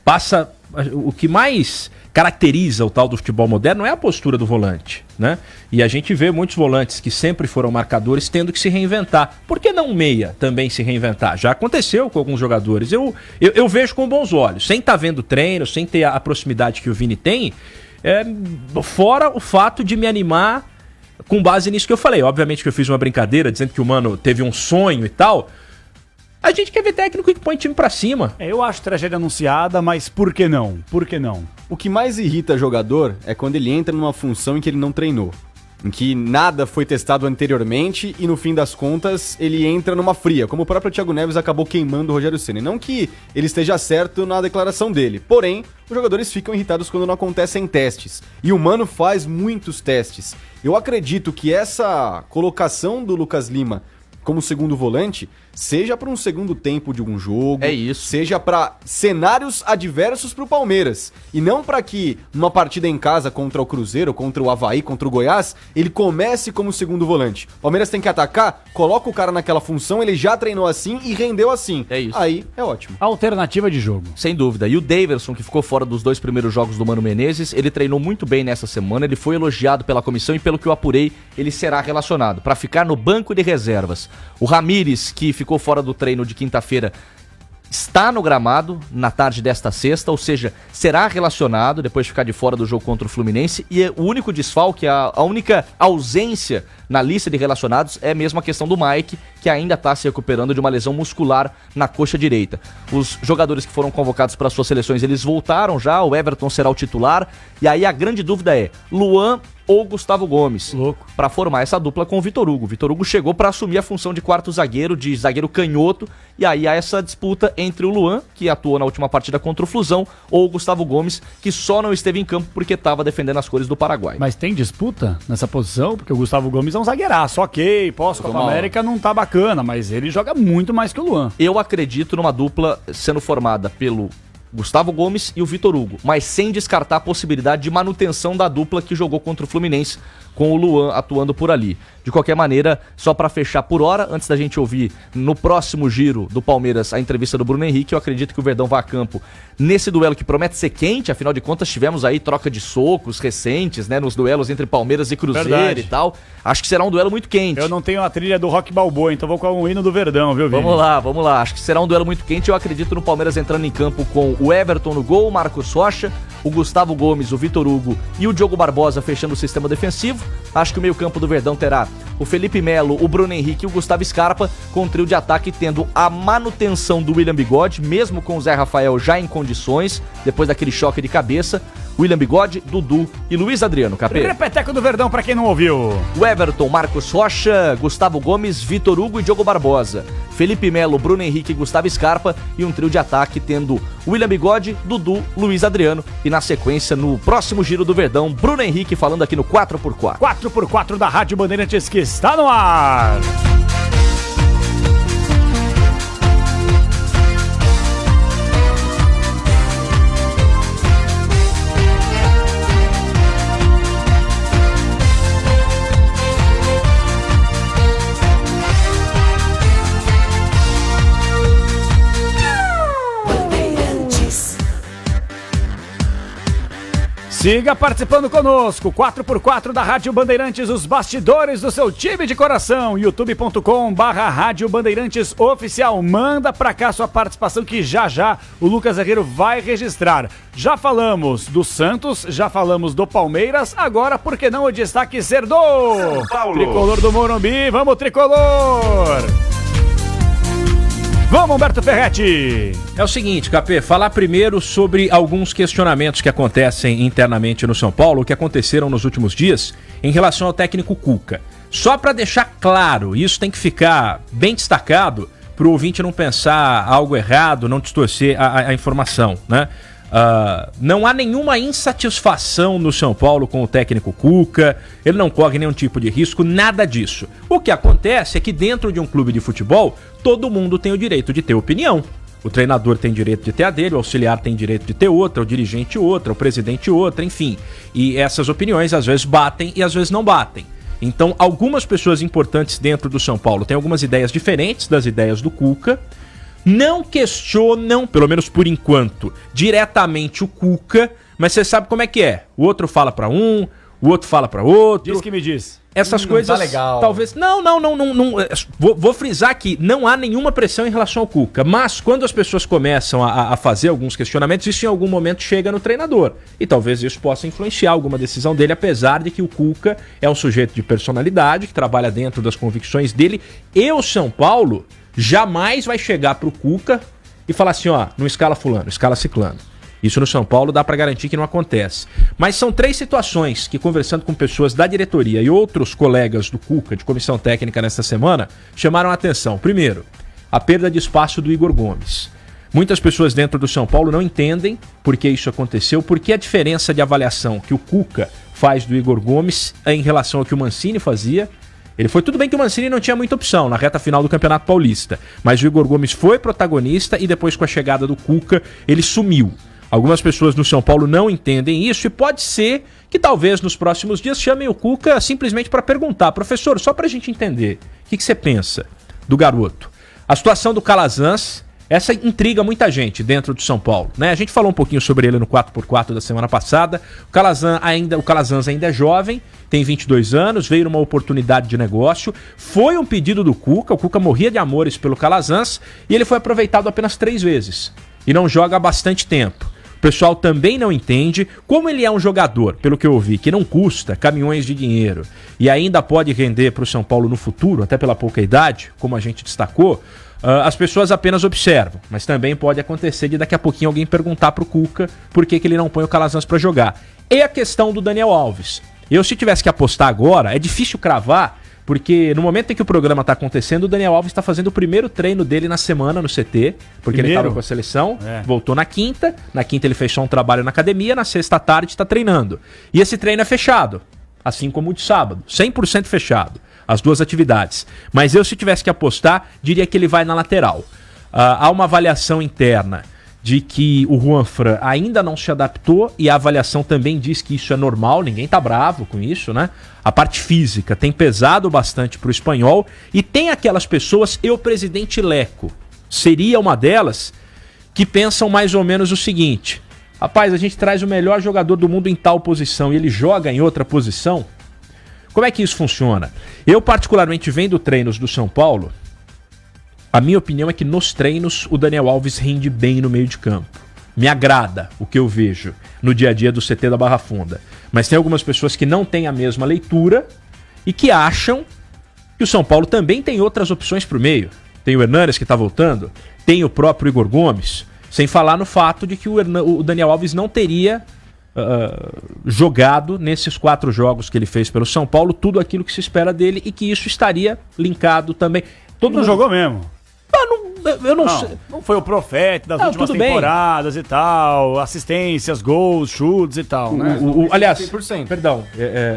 passa... O que mais caracteriza o tal do futebol moderno é a postura do volante, né? E a gente vê muitos volantes que sempre foram marcadores tendo que se reinventar. Por que não meia também se reinventar? Já aconteceu com alguns jogadores. Eu vejo com bons olhos, sem estar vendo treino, sem ter a proximidade que o Vini tem, fora o fato de me animar com base nisso que eu falei. Obviamente que eu fiz uma brincadeira dizendo que o Mano teve um sonho e tal. A gente quer ver técnico que põe time pra cima. Eu acho tragédia anunciada, mas por que não? Por que não? O que mais irrita jogador é quando ele entra numa função em que ele não treinou. Em que nada foi testado anteriormente e no fim das contas ele entra numa fria, como o próprio Thiago Neves acabou queimando o Rogério Ceni. Não que ele esteja certo na declaração dele, porém, os jogadores ficam irritados quando não acontecem testes. E o Mano faz muitos testes. Eu acredito que essa colocação do Lucas Lima como segundo volante, seja para um segundo tempo de um jogo, seja para cenários adversos para o Palmeiras, e não para que numa partida em casa contra o Cruzeiro, contra o Avaí, contra o Goiás, ele comece como segundo volante. O Palmeiras tem que atacar, coloca o cara naquela função, ele já treinou assim e rendeu assim. É isso. Aí é ótimo. Alternativa de jogo. Sem dúvida. E o Daverson, que ficou fora dos 2 primeiros jogos do Mano Menezes, ele treinou muito bem nessa semana, ele foi elogiado pela comissão e pelo que eu apurei, ele será relacionado para ficar no banco de reservas. O Ramires, que ficou fora do treino de quinta-feira, está no gramado na tarde desta sexta, ou seja, será relacionado depois de ficar de fora do jogo contra o Fluminense, e o único desfalque, a única ausência na lista de relacionados é mesmo a questão do Mike, que ainda está se recuperando de uma lesão muscular na coxa direita. Os jogadores que foram convocados para suas seleções, eles voltaram já, o Everton será o titular, e aí a grande dúvida é, Luan ou Gustavo Gomes, Louco. para formar essa dupla com o Vitor Hugo. O Vitor Hugo chegou para assumir a função de quarto zagueiro, de zagueiro canhoto, e aí há essa disputa entre o Luan, que atuou na última partida contra o Flusão, ou o Gustavo Gomes, que só não esteve em campo porque estava defendendo as cores do Paraguai. Mas tem disputa nessa posição? Porque o Gustavo Gomes é um zagueiraço, ok, pós-Copa América não tá bacana, mas ele joga muito mais que o Luan. Eu acredito numa dupla sendo formada pelo Gustavo Gomes e o Vitor Hugo, mas sem descartar a possibilidade de manutenção da dupla que jogou contra o Fluminense, com o Luan atuando por ali. De qualquer maneira, só para fechar por hora, antes da gente ouvir no próximo giro do Palmeiras a entrevista do Bruno Henrique, eu acredito que o Verdão vá a campo nesse duelo que promete ser quente, afinal de contas tivemos aí troca de socos recentes, né, nos duelos entre Palmeiras e Cruzeiro. Verdade. E tal. Acho que será um duelo muito quente. Eu não tenho a trilha do Rock Balboa, então vou com o hino do Verdão, viu, Vini? Vamos lá. Acho que será um duelo muito quente. Eu acredito no Palmeiras entrando em campo com o Everton no gol, o Marcos Rocha, o Gustavo Gomes, o Vitor Hugo e o Diogo Barbosa fechando o sistema defensivo. Acho que o meio-campo do Verdão terá o Felipe Melo, o Bruno Henrique e o Gustavo Scarpa, com o trio de ataque tendo a manutenção do William Bigode, mesmo com o Zé Rafael já em condições, depois daquele choque de cabeça. William Bigode, Dudu e Luiz Adriano, Capê. Repeteco do Verdão, pra quem não ouviu. O Everton, Marcos Rocha, Gustavo Gomes, Vitor Hugo e Diogo Barbosa. Felipe Melo, Bruno Henrique e Gustavo Scarpa, e um trio de ataque tendo William Bigode, Dudu, Luiz Adriano. E na sequência, no próximo giro do Verdão, Bruno Henrique falando aqui no 4x4. 4x4 da Rádio Bandeirantes que está no ar. Siga participando conosco, 4x4 da Rádio Bandeirantes, os bastidores do seu time de coração, youtube.com/Rádio Bandeirantes Oficial. Manda pra cá sua participação que já o Lucas Herrero vai registrar. Já falamos do Santos, já falamos do Palmeiras, agora por que não o destaque ser do São Paulo. Tricolor do Morumbi, vamos Tricolor! Vamos, Humberto Ferretti! É o seguinte, Capê, falar primeiro sobre alguns questionamentos que acontecem internamente no São Paulo, que aconteceram nos últimos dias, em relação ao técnico Cuca. Só para deixar claro, isso tem que ficar bem destacado, para o ouvinte não pensar algo errado, não distorcer a informação, né? Não há nenhuma insatisfação no São Paulo com o técnico Cuca, ele não corre nenhum tipo de risco, nada disso. O que acontece é que dentro de um clube de futebol, todo mundo tem o direito de ter opinião. O treinador tem direito de ter a dele, o auxiliar tem direito de ter outra, o dirigente outra, o presidente outra, enfim. E essas opiniões às vezes batem e às vezes não batem. Então, algumas pessoas importantes dentro do São Paulo têm algumas ideias diferentes das ideias do Cuca, não questionam, pelo menos por enquanto, diretamente o Cuca, mas você sabe como é que é. O outro fala pra um, o outro fala pra outro. Diz que me diz. Essas coisas, tá legal. Talvez... Não. Vou frisar que não há nenhuma pressão em relação ao Cuca, mas quando as pessoas começam a fazer alguns questionamentos, isso em algum momento chega no treinador. E talvez isso possa influenciar alguma decisão dele, apesar de que o Cuca é um sujeito de personalidade, que trabalha dentro das convicções dele. E o São Paulo jamais vai chegar pro Cuca e falar assim, ó, não escala fulano, escala ciclano. Isso no São Paulo dá pra garantir que não acontece. Mas são 3 situações que, conversando com pessoas da diretoria e outros colegas do Cuca, de comissão técnica nesta semana, chamaram a atenção. Primeiro, a perda de espaço do Igor Gomes. Muitas pessoas dentro do São Paulo não entendem por que isso aconteceu, por que a diferença de avaliação que o Cuca faz do Igor Gomes em relação ao que o Mancini fazia. Ele foi, tudo bem que o Mancini não tinha muita opção na reta final do Campeonato Paulista, mas o Igor Gomes foi protagonista e depois com a chegada do Cuca, ele sumiu. Algumas pessoas no São Paulo não entendem isso e pode ser que talvez nos próximos dias chamem o Cuca simplesmente para perguntar, professor, só pra gente entender, o que você pensa do garoto? A situação do Calazans, essa intriga muita gente dentro do São Paulo, né? A gente falou um pouquinho sobre ele no 4x4 da semana passada. O Calazans ainda é jovem, tem 22 anos, veio numa oportunidade de negócio, foi um pedido do Cuca, o Cuca morria de amores pelo Calazans e ele foi aproveitado apenas 3 vezes e não joga há bastante tempo. O pessoal também não entende como ele é um jogador, pelo que eu ouvi, que não custa caminhões de dinheiro e ainda pode render para o São Paulo no futuro, até pela pouca idade, como a gente destacou. As pessoas apenas observam, mas também pode acontecer de daqui a pouquinho alguém perguntar pro Cuca por que ele não põe o Calazans para jogar. E a questão do Daniel Alves. Eu, se tivesse que apostar agora, é difícil cravar, porque no momento em que o programa tá acontecendo, o Daniel Alves tá fazendo o primeiro treino dele na semana no CT, porque ele tava com a seleção, voltou na quinta ele fez só um trabalho na academia, na sexta à tarde tá treinando. E esse treino é fechado, assim como o de sábado, 100% fechado, as 2 atividades. Mas eu, se tivesse que apostar, diria que ele vai na lateral. Há uma avaliação interna de que o Juanfran ainda não se adaptou e a avaliação também diz que isso é normal, ninguém tá bravo com isso, né? A parte física tem pesado bastante pro espanhol e tem aquelas pessoas, e o presidente Leco seria uma delas, que pensam mais ou menos o seguinte: rapaz, a gente traz o melhor jogador do mundo em tal posição e ele joga em outra posição. Como é que isso funciona? Eu, particularmente, vendo treinos do São Paulo, a minha opinião é que nos treinos o Daniel Alves rende bem no meio de campo. Me agrada o que eu vejo no dia a dia do CT da Barra Funda. Mas tem algumas pessoas que não têm a mesma leitura e que acham que o São Paulo também tem outras opções para o meio. Tem o Hernanes que está voltando, tem o próprio Igor Gomes, sem falar no fato de que o Daniel Alves não teria jogado nesses 4 jogos que ele fez pelo São Paulo tudo aquilo que se espera dele e que isso estaria linkado também. Todo mundo jogou mesmo. Eu não sei. Não foi o profeta das últimas temporadas e tal, assistências, gols, chutes e tal, né? Aliás, 100%. perdão.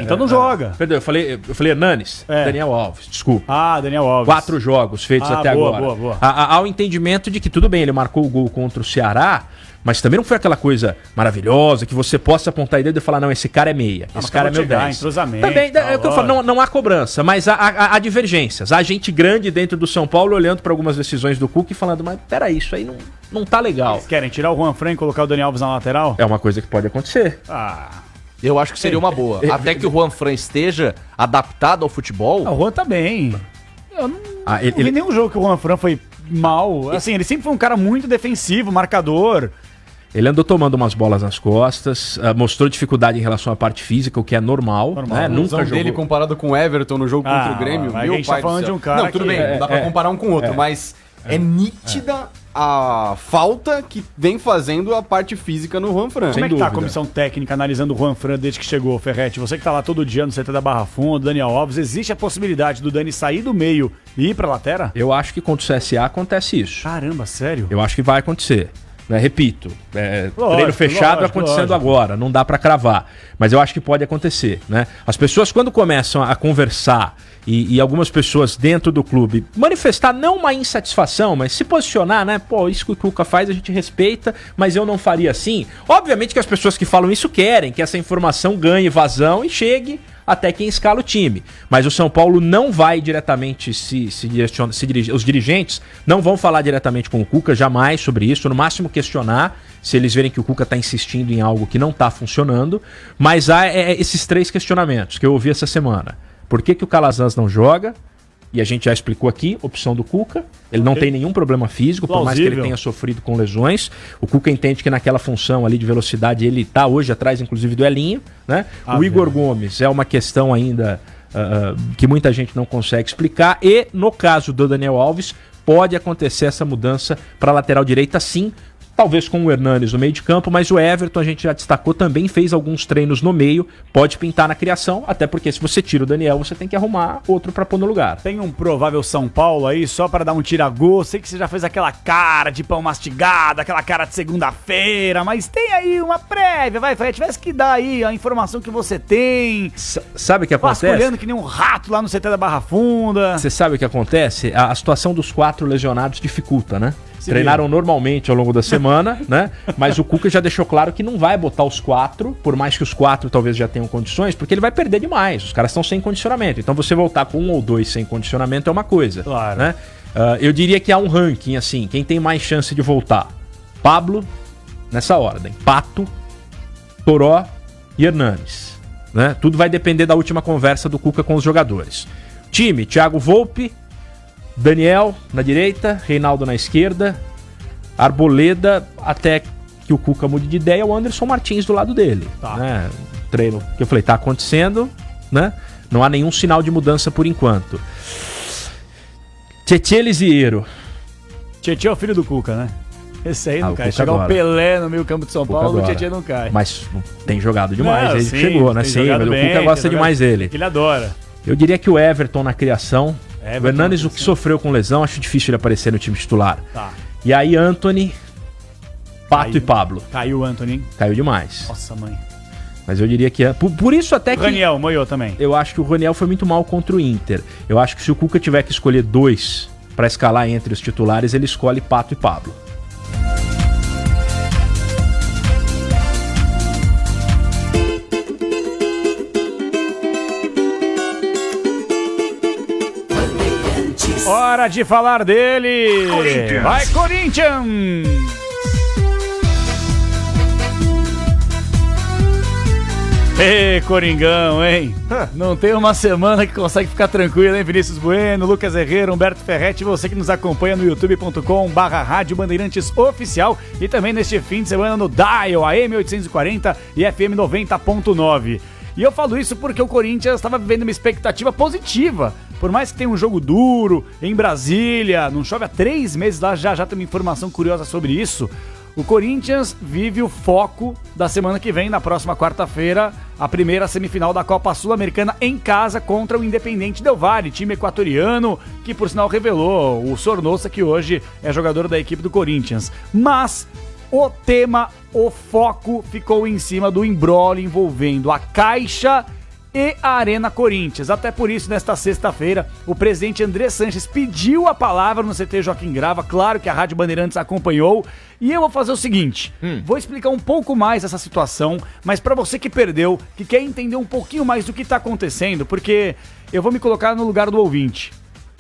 Então não joga. Perdão, eu falei Hernanes, Daniel Alves, desculpa. Daniel Alves. 4 jogos feitos até agora. Boa. Há o entendimento de que tudo bem, ele marcou o gol contra o Ceará, mas também não foi aquela coisa maravilhosa que você possa apontar o dedo e falar, não, esse cara é meia, esse cara é meu 10. Também, é o que eu falo, não há cobrança, mas há divergências. Há gente grande dentro do São Paulo olhando para algumas decisões do Cuca e falando, mas peraí, isso aí não tá legal. Eles querem tirar o Juanfran e colocar o Daniel Alves na lateral? É uma coisa que pode acontecer. Eu acho que seria uma boa. Até que o Juanfran esteja adaptado ao futebol. O Juan tá bem. Eu não vi nenhum jogo que o Juanfran foi mal. Assim, ele sempre foi um cara muito defensivo, marcador. Ele andou tomando umas bolas nas costas, mostrou dificuldade em relação à parte física, o que é normal. Né? Nunca jogou. Dele comparado com o Everton no jogo contra o Grêmio, a gente tá falando de um cara. Não, tudo bem, não dá pra comparar um com o outro, mas é nítida a falta que vem fazendo a parte física no Juanfran. Como é que tá a comissão técnica analisando o Juanfran desde que chegou, Ferretti? Você que tá lá todo dia no CT da Barra Funda, Daniel Alves, existe a possibilidade do Dani sair do meio e ir pra lateral? Eu acho que contra o CSA acontece isso. Caramba, sério? Eu acho que vai acontecer. Repito, treino fechado acontecendo agora, não dá pra cravar, mas eu acho que pode acontecer, né? As pessoas quando começam a conversar e algumas pessoas dentro do clube manifestar não uma insatisfação, mas se posicionar, né? Pô, isso que o Cuca faz a gente respeita, mas eu não faria assim. Obviamente que as pessoas que falam isso querem que essa informação ganhe vazão e chegue até quem escala o time. Mas o São Paulo não vai diretamente se dirigir. Os dirigentes não vão falar diretamente com o Cuca, jamais sobre isso. No máximo questionar, se eles verem que o Cuca está insistindo em algo que não está funcionando. Mas há esses 3 questionamentos que eu ouvi essa semana. Por que o Calazans não joga? E a gente já explicou aqui, opção do Cuca. Ele não tem nenhum problema físico, por mais que ele tenha sofrido com lesões. O Cuca entende que naquela função ali de velocidade ele está hoje atrás, inclusive, do Elinho, né? O Igor Gomes é uma questão ainda que muita gente não consegue explicar. E no caso do Daniel Alves, pode acontecer essa mudança para a lateral direita, sim. Talvez com o Hernanes no meio de campo, mas o Everton, a gente já destacou, também fez alguns treinos no meio, pode pintar na criação, até porque se você tira o Daniel, você tem que arrumar outro pra pôr no lugar. Tem um provável São Paulo aí, só para dar um tira-gosto, sei que você já fez aquela cara de pão mastigado, aquela cara de segunda-feira, mas tem aí uma prévia, vai, tivesse que dar aí a informação que você tem. Sabe o que acontece? Vasculhando que nem um rato lá no CT da Barra Funda. Você sabe o que acontece? A situação dos 4 lesionados dificulta, né? Treinaram normalmente ao longo da semana, né? Mas o Cuca já deixou claro que não vai botar os 4, por mais que os 4 talvez já tenham condições, porque ele vai perder demais. Os caras estão sem condicionamento. Então você voltar com 1 ou 2 sem condicionamento é uma coisa. Claro. Né? Eu diria que há um ranking, assim, quem tem mais chance de voltar? Pablo, nessa ordem. Pato, Toró e Hernanes. Né? Tudo vai depender da última conversa do Cuca com os jogadores. Time, Thiago Volpe, Daniel na direita, Reinaldo na esquerda, Arboleda, até que o Cuca mude de ideia, o Anderson Martins do lado dele. Tá. Né? Treino que eu falei, tá acontecendo, né? Não há nenhum sinal de mudança por enquanto. Tietê Lisieiro. Tietê é o filho do Cuca, né? Esse aí não cai. Chegar o Pelé no meio campo de São Paulo, o Tietê não cai. Mas tem jogado demais, ele sim, chegou, né? Sim, mas bem, o Cuca gosta demais dele. Ele adora. Eu diria que o Everton na criação. O Hernanes, o que sofreu com lesão, acho difícil ele aparecer no time titular. Tá. E aí, Antony, Pato e Pablo. Caiu o Antony, hein? Caiu demais. Nossa, mãe. Mas eu diria que... Por isso até que... O Raniel moiou também. Eu acho que o Raniel foi muito mal contra o Inter. Eu acho que se o Cuca tiver que escolher 2 para escalar entre os titulares, ele escolhe Pato e Pablo. Hora de falar dele! Corinthians. Vai, Corinthians! Ê, Coringão, hein? Não tem uma semana que consegue ficar tranquilo, hein? Vinícius Bueno, Lucas Herrera, Humberto Ferretti, você que nos acompanha no youtube.com/Rádio Bandeirantes Oficial e também neste fim de semana no Dial, AM 840 e FM 90.9. E eu falo isso porque o Corinthians estava vivendo uma expectativa positiva. Por mais que tenha um jogo duro em Brasília, não chove há 3 meses lá, já tem uma informação curiosa sobre isso. O Corinthians vive o foco da semana que vem, na próxima quarta-feira, a primeira semifinal da Copa Sul-Americana em casa contra o Independente Del Valle, time equatoriano, que por sinal revelou o Sornosa, que hoje é jogador da equipe do Corinthians. Mas o tema, o foco ficou em cima do imbróglio envolvendo a Caixa e a Arena Corinthians. Até por isso, nesta sexta-feira, o presidente André Sanches pediu a palavra no CT Joaquim Grava. Claro que a Rádio Bandeirantes acompanhou. E eu vou fazer o seguinte, vou explicar um pouco mais essa situação, mas para você que perdeu, que quer entender um pouquinho mais do que está acontecendo, porque eu vou me colocar no lugar do ouvinte.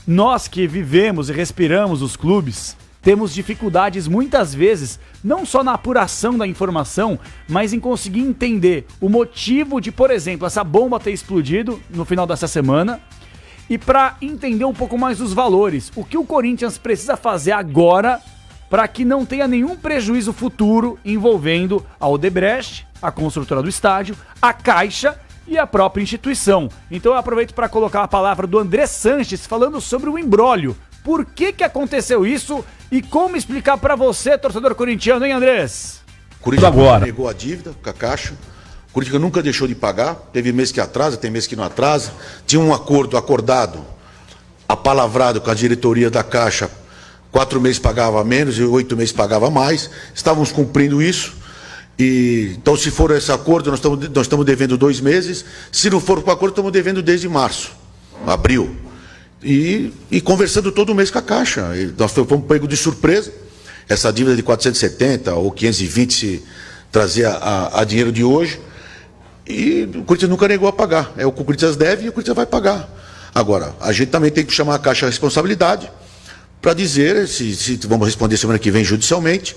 Nós que vivemos e respiramos os clubes, temos dificuldades muitas vezes, não só na apuração da informação, mas em conseguir entender o motivo de, por exemplo, essa bomba ter explodido no final dessa semana, e para entender um pouco mais os valores. O que o Corinthians precisa fazer agora para que não tenha nenhum prejuízo futuro envolvendo a Odebrecht, a construtora do estádio, a Caixa e a própria instituição. Então eu aproveito para colocar a palavra do André Sanches falando sobre o imbróglio. Por que aconteceu isso e como explicar para você, torcedor corintiano, hein, Andrés? Corinthians agora negou a dívida com a Caixa. O Corinthians nunca deixou de pagar. Teve mês que atrasa, tem mês que não atrasa. Tinha um acordo acordado, apalavrado com a diretoria da Caixa. 4 meses pagava menos e 8 meses pagava mais. Estávamos cumprindo isso. Então, se for esse acordo, nós estamos devendo 2 meses. Se não for com o acordo, estamos devendo desde março, abril. E conversando todo mês com a Caixa. Nós fomos pego de surpresa. Essa dívida de 470 ou 520 se trazer a dinheiro de hoje. E o Corinthians nunca negou a pagar. É o que o Corinthians deve e o Corinthians vai pagar. Agora, a gente também tem que chamar a Caixa à responsabilidade para dizer se vamos responder semana que vem judicialmente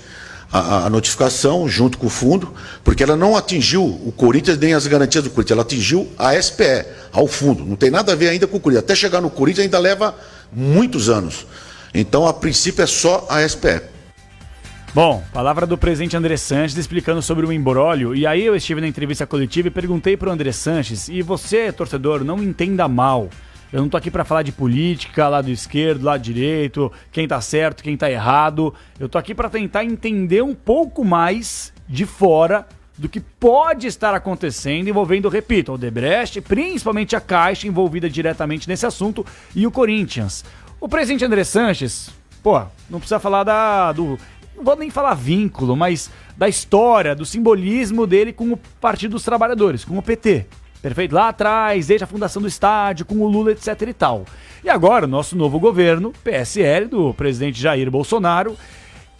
a notificação junto com o fundo, porque ela não atingiu o Corinthians nem as garantias do Corinthians, ela atingiu a SPE, ao fundo. Não tem nada a ver ainda com o Corinthians. Até chegar no Corinthians ainda leva muitos anos. Então, a princípio, é só a SPE. Bom, palavra do presidente André Sanches explicando sobre o imbróglio. E aí eu estive na entrevista coletiva e perguntei para o André Sanches, e você, torcedor, não entenda mal. Eu não tô aqui para falar de política, lado esquerdo, lado direito, quem tá certo, quem tá errado. Eu tô aqui para tentar entender um pouco mais de fora do que pode estar acontecendo envolvendo, repito, o Odebrecht, principalmente a Caixa envolvida diretamente nesse assunto e o Corinthians. O presidente André Sanches, não precisa falar não vou nem falar vínculo, mas da história, do simbolismo dele com o Partido dos Trabalhadores, com o PT. Perfeito? Lá atrás, desde a fundação do estádio, com o Lula, etc e tal. E agora, o nosso novo governo, PSL, do presidente Jair Bolsonaro,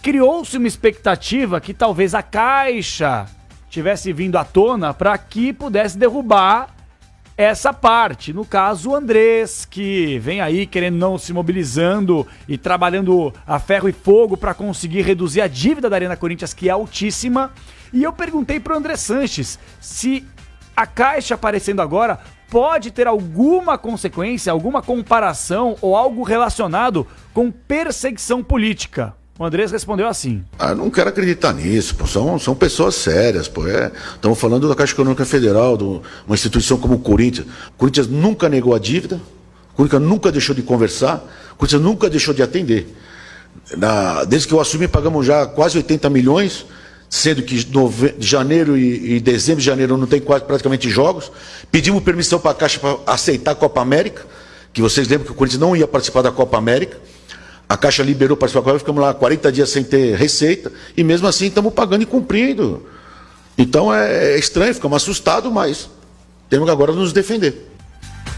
criou-se uma expectativa que talvez a Caixa tivesse vindo à tona para que pudesse derrubar essa parte. No caso, o Andrés, que vem aí querendo não se mobilizando e trabalhando a ferro e fogo para conseguir reduzir a dívida da Arena Corinthians, que é altíssima. E eu perguntei para o André Sanches se a Caixa aparecendo agora pode ter alguma consequência, alguma comparação ou algo relacionado com perseguição política. O Andrés respondeu assim: eu não quero acreditar nisso, pô. São pessoas sérias, pô. Estamos falando da Caixa Econômica Federal, de uma instituição como o Corinthians. O Corinthians nunca negou a dívida, o Corinthians nunca deixou de conversar, o Corinthians nunca deixou de atender. Desde que eu assumi, pagamos já quase 80 milhões, sendo que janeiro e dezembro de janeiro não tem praticamente jogos. Pedimos permissão para a Caixa para aceitar a Copa América, que vocês lembram que o Corinthians não ia participar da Copa América. A Caixa liberou para participar da Copa América, ficamos lá 40 dias sem ter receita, e mesmo assim estamos pagando e cumprindo. Então é estranho, ficamos assustados, mas temos que agora nos defender.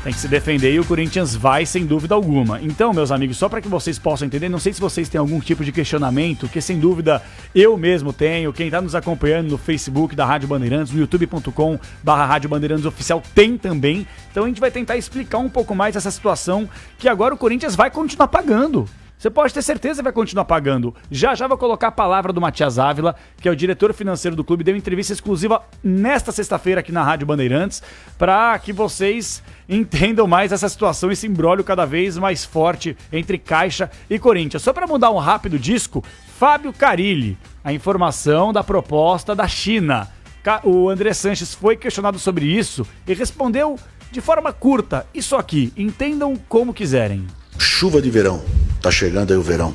Tem que se defender e o Corinthians vai, sem dúvida alguma. Então, meus amigos, só para que vocês possam entender, não sei se vocês têm algum tipo de questionamento, que sem dúvida eu mesmo tenho, quem está nos acompanhando no Facebook da Rádio Bandeirantes, no youtube.com/Rádio Bandeirantes Oficial tem também. Então a gente vai tentar explicar um pouco mais essa situação, que agora o Corinthians vai continuar pagando. Você pode ter certeza que vai continuar pagando. Já vou colocar a palavra do Matias Ávila, que é o diretor financeiro do clube, deu uma entrevista exclusiva nesta sexta-feira aqui na Rádio Bandeirantes, para que vocês entendam mais essa situação, esse imbróglio cada vez mais forte entre Caixa e Corinthians. Só para mudar um rápido disco, Fábio Carilli, a informação da proposta da China. O André Sanches foi questionado sobre isso e respondeu de forma curta, isso aqui, entendam como quiserem. Chuva de verão. Tá chegando aí o verão.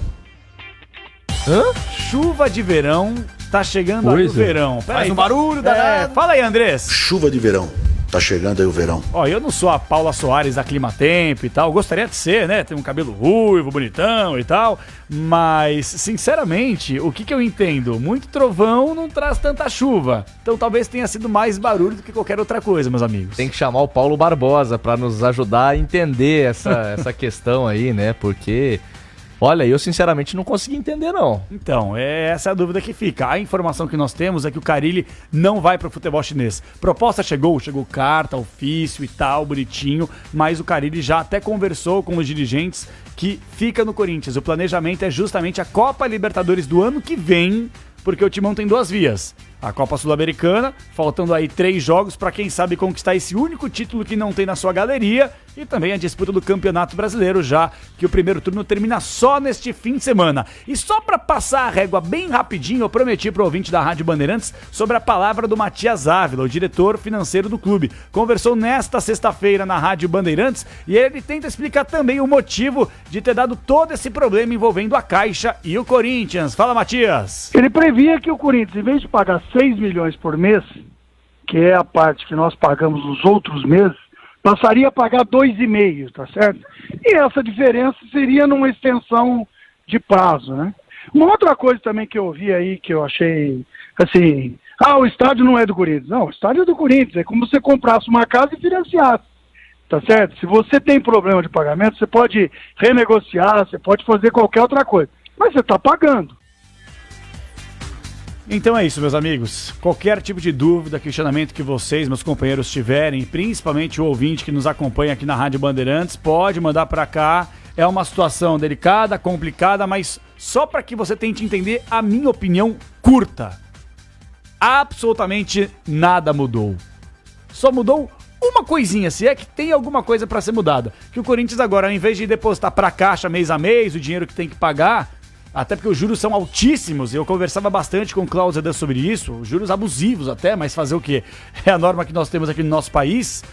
Chuva de verão, tá chegando aí o verão. Faz um barulho danado. Fala aí, Andrés. Chuva de verão. Tá chegando aí o verão. Eu não sou a Paula Soares da Climatempo e tal. Gostaria de ser, né? Ter um cabelo ruivo, bonitão e tal. Mas, sinceramente, o que eu entendo? Muito trovão não traz tanta chuva. Então talvez tenha sido mais barulho do que qualquer outra coisa, meus amigos. Tem que chamar o Paulo Barbosa pra nos ajudar a entender essa questão aí, né? Porque Olha, eu sinceramente não consegui entender, não. Então, essa é a dúvida que fica. A informação que nós temos é que o Carille não vai pro futebol chinês. Proposta chegou carta, ofício e tal, bonitinho, mas o Carille já até conversou com os dirigentes que fica no Corinthians. O planejamento é justamente a Copa Libertadores do ano que vem, porque o Timão tem 2 vias. A Copa Sul-Americana, faltando aí 3 jogos para quem sabe conquistar esse único título que não tem na sua galeria, e também a disputa do Campeonato Brasileiro, já que o primeiro turno termina só neste fim de semana. E só para passar a régua bem rapidinho, eu prometi pro ouvinte da Rádio Bandeirantes sobre a palavra do Matias Ávila, o diretor financeiro do clube. Conversou nesta sexta-feira na Rádio Bandeirantes e ele tenta explicar também o motivo de ter dado todo esse problema envolvendo a Caixa e o Corinthians. Fala, Matias! Ele previa que o Corinthians, em vez de pagar 6 milhões por mês, que é a parte que nós pagamos nos outros meses, passaria a pagar 2,5, tá certo? E essa diferença seria numa extensão de prazo, né? Uma outra coisa também que eu ouvi aí, que eu achei, assim, o estádio não é do Corinthians. Não, o estádio é do Corinthians, é como se você comprasse uma casa e financiasse, tá certo? Se você tem problema de pagamento, você pode renegociar, você pode fazer qualquer outra coisa, mas você está pagando. Então é isso, meus amigos. Qualquer tipo de dúvida, questionamento que vocês, meus companheiros, tiverem, principalmente o ouvinte que nos acompanha aqui na Rádio Bandeirantes, pode mandar pra cá. É uma situação delicada, complicada, mas só para que você tente entender a minha opinião curta. Absolutamente nada mudou. Só mudou uma coisinha, se é que tem alguma coisa para ser mudada. Que o Corinthians agora, ao invés de depositar pra Caixa mês a mês o dinheiro que tem que pagar, até porque os juros são altíssimos, eu conversava bastante com o Klaus Edan sobre isso, juros abusivos até, mas fazer o quê? É a norma que nós temos aqui no nosso país.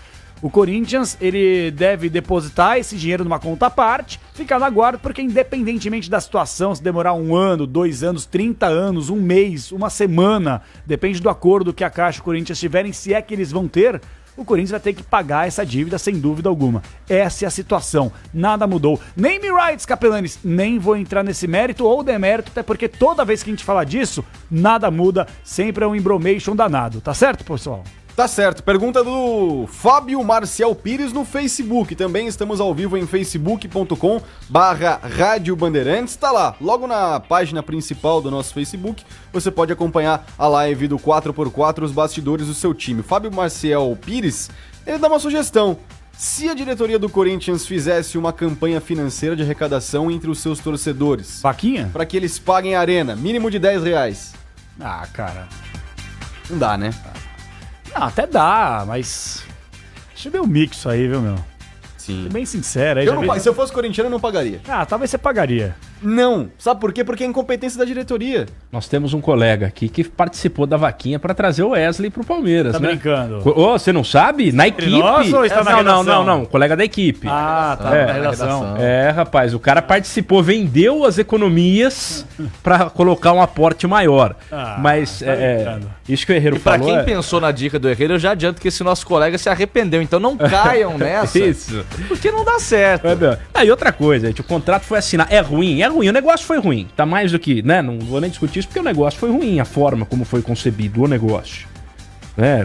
O Corinthians, ele deve depositar esse dinheiro numa conta à parte, ficar na guarda, porque independentemente da situação, se demorar 1 ano, 2 anos, 30 anos, 1 mês, 1 semana, depende do acordo que a Caixa e o Corinthians tiverem, se é que eles vão ter, o Corinthians vai ter que pagar essa dívida sem dúvida alguma. Essa é a situação. Nada mudou. Name rights, Capelanes. Nem vou entrar nesse mérito ou demérito, até porque toda vez que a gente fala disso, nada muda. Sempre é um embromation danado. Tá certo, pessoal? Tá certo. Pergunta do Fábio Marcial Pires no Facebook. Também estamos ao vivo em facebook.com/Rádio Bandeirantes. Tá lá, logo na página principal do nosso Facebook, você pode acompanhar a live do 4x4, os bastidores do seu time. Fábio Marcial Pires, ele dá uma sugestão. Se a diretoria do Corinthians fizesse uma campanha financeira de arrecadação entre os seus torcedores, Vaquinha? para que eles paguem a arena, mínimo de R$10. Ah, cara. Não dá, né? Não, até dá, mas... Deixa eu ver o mix isso aí, viu, meu? Sim. Ser bem sincero. Aí Se eu fosse corintiano, eu não pagaria. Talvez você pagaria. Não. Sabe por quê? Porque é incompetência da diretoria. Nós temos um colega aqui que participou da vaquinha pra trazer o Wesley pro Palmeiras, Tá né? brincando? Você não sabe? Na equipe? nós ou está na redação? Não, colega da equipe. Ah, tá. É, Na redação. Rapaz, o cara participou, vendeu as economias pra colocar um aporte maior. Mas brincando. isso que o Herrero E pra falou. quem pensou na dica do Herrera, eu já adianto que esse nosso colega se arrependeu. Então não caiam nessa, Isso. porque não dá certo. E outra coisa, gente, o contrato foi assinado. É ruim, o negócio foi ruim. Tá mais do que, né? Não vou nem discutir isso porque o negócio foi ruim, a forma como foi concebido o negócio.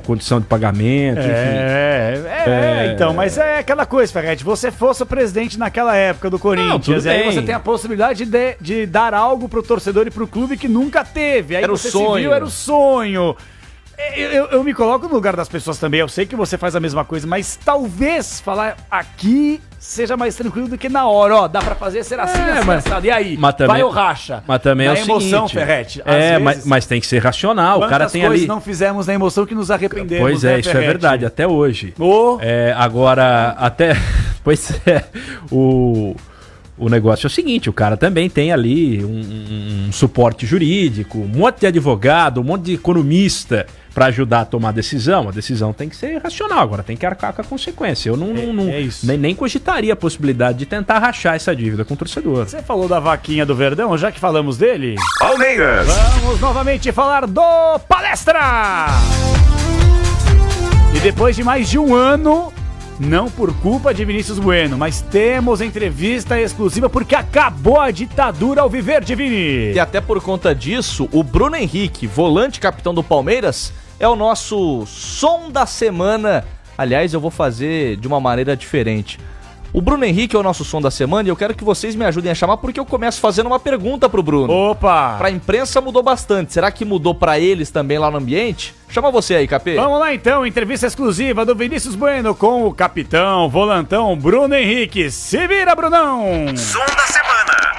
Condição de pagamento, enfim. Então, mas é aquela coisa, Ferretti, você fosse o presidente naquela época do Corinthians, tudo e aí bem. você tem a possibilidade de dar algo pro torcedor e pro clube que nunca teve. Aí Era o você sonho. se viu, era o sonho. Eu me coloco no lugar das pessoas também, eu sei que você faz a mesma coisa, mas talvez falar aqui seja mais tranquilo do que na hora, ó, dá pra fazer, será assim, assado. E aí, mas também, vai ou racha? Mas também na é o emoção, seguinte, Ferretti. Às vezes, mas tem que ser racional, o cara tem coisas ali... não fizemos na emoção que nos arrependemos, Pois né, isso é Ferretti? verdade, até hoje. Ô. Agora, até... Pois é, o negócio é o seguinte, o cara também tem ali um suporte jurídico, um monte de advogado, um monte de economista para ajudar a tomar a decisão. A decisão tem que ser racional, agora tem que arcar com a consequência. Eu isso. nem cogitaria a possibilidade de tentar rachar essa dívida com o torcedor. Você falou da vaquinha do Verdão, já que falamos dele, Palmeiras. vamos novamente falar do Palestra! E depois de mais de 1 ano, não por culpa de Vinícius Bueno, mas temos entrevista exclusiva porque acabou a ditadura alviverde, Vini. E até por conta disso, o Bruno Henrique, volante capitão do Palmeiras, é o nosso som da semana. Aliás, eu vou fazer de uma maneira diferente. O Bruno Henrique é o nosso som da semana e eu quero que vocês me ajudem a chamar porque eu começo fazendo uma pergunta pro Bruno. Opa! Pra imprensa mudou bastante. Será que mudou pra eles também lá no ambiente? Chama você aí, Capê. Vamos lá então, entrevista exclusiva do Vinícius Bueno com o capitão, volantão Bruno Henrique. Se vira, Brunão! Som da semana.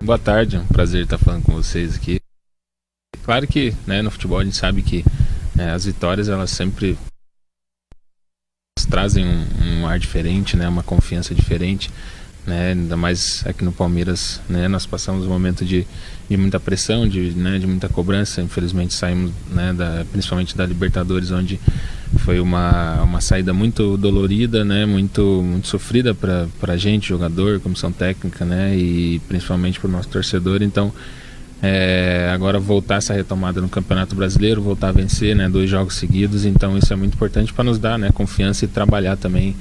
Boa tarde, é um prazer estar falando com vocês aqui. Claro que, né, no futebol a gente sabe que as vitórias elas sempre trazem um ar diferente, né, uma confiança diferente, né, ainda mais aqui no Palmeiras, né, nós passamos um momento de muita pressão, de muita cobrança. Infelizmente saímos, né, principalmente da Libertadores, onde foi uma saída muito dolorida, né, muito sofrida para a gente, jogador, comissão técnica, né, e principalmente para o nosso torcedor. Então agora voltar essa retomada no Campeonato Brasileiro, voltar a vencer, né, 2 jogos seguidos, então isso é muito importante para nos dar, né, confiança e trabalhar também,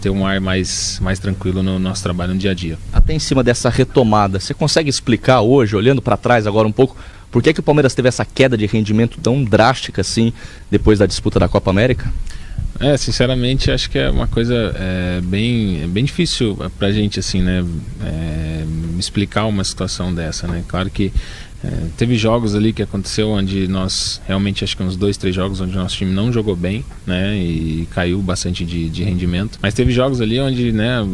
ter um ar mais tranquilo no nosso trabalho no dia a dia. Até em cima dessa retomada, você consegue explicar hoje, olhando para trás agora um pouco, por que o Palmeiras teve essa queda de rendimento tão drástica assim depois da disputa da Copa América? Sinceramente, acho que é uma coisa bem difícil pra gente, assim, né, explicar uma situação dessa, né. Claro que teve jogos ali que aconteceu onde nós, realmente, acho que uns 2, 3 jogos onde o nosso time não jogou bem, né, e caiu bastante de rendimento. Mas teve jogos ali onde, né,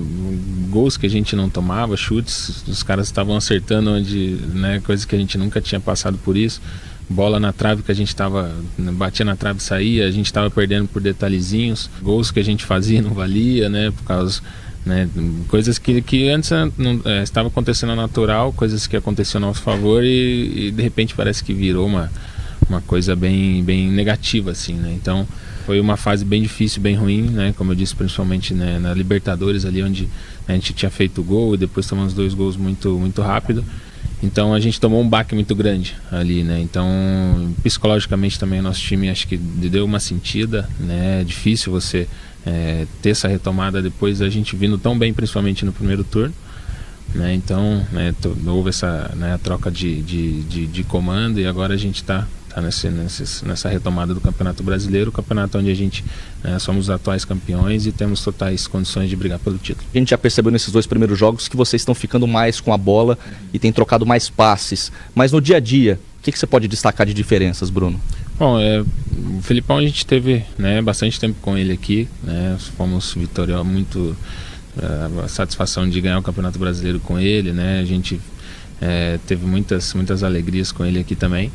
gols que a gente não tomava, chutes, os caras estavam acertando onde, né, coisa que a gente nunca tinha passado por isso. Bola na trave que a gente batia na trave e saía, a gente estava perdendo por detalhezinhos, gols que a gente fazia não valia, né, por causa, né, coisas que antes estava acontecendo natural, coisas que aconteciam a nosso favor e de repente parece que virou uma coisa bem negativa, assim, né. Então foi uma fase bem difícil, bem ruim, né, como eu disse, principalmente, né, na Libertadores ali onde a gente tinha feito o gol e depois tomamos 2 gols muito rápido. Então a gente tomou um baque muito grande ali, né? Então psicologicamente também o nosso time acho que deu uma sentida, né? É difícil você ter essa retomada depois da gente vindo tão bem, principalmente no primeiro turno, né? Então, né, houve essa, né, troca de comando e agora a gente está nessa retomada do Campeonato Brasileiro, o campeonato onde a gente somos os atuais campeões e temos totais condições de brigar pelo título. A gente já percebeu nesses 2 primeiros jogos que vocês estão ficando mais com a bola e têm trocado mais passes, mas no dia a dia, o que você pode destacar de diferenças, Bruno? Bom, o Felipão a gente teve, né, bastante tempo com ele aqui, né, fomos vitoriosos, a satisfação de ganhar o Campeonato Brasileiro com ele, né, a gente teve muitas alegrias com ele aqui também,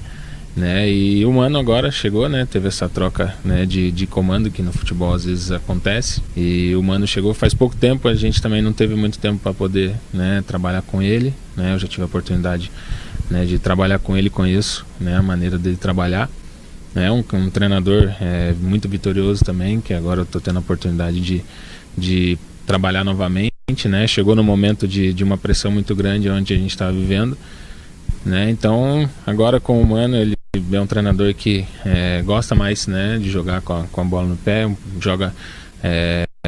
né, e o Mano agora chegou, né, teve essa troca, né, de comando que no futebol às vezes acontece, e o Mano chegou faz pouco tempo, a gente também não teve muito tempo para poder, né, trabalhar com ele, né, eu já tive a oportunidade, né, de trabalhar com ele, conheço, né, a maneira dele trabalhar, né, um treinador muito vitorioso também, que agora eu estou tendo a oportunidade de trabalhar novamente, né, chegou no momento de uma pressão muito grande onde a gente estava vivendo, né, então agora com o Mano ele é um treinador que gosta mais, né, de jogar com a bola no pé, joga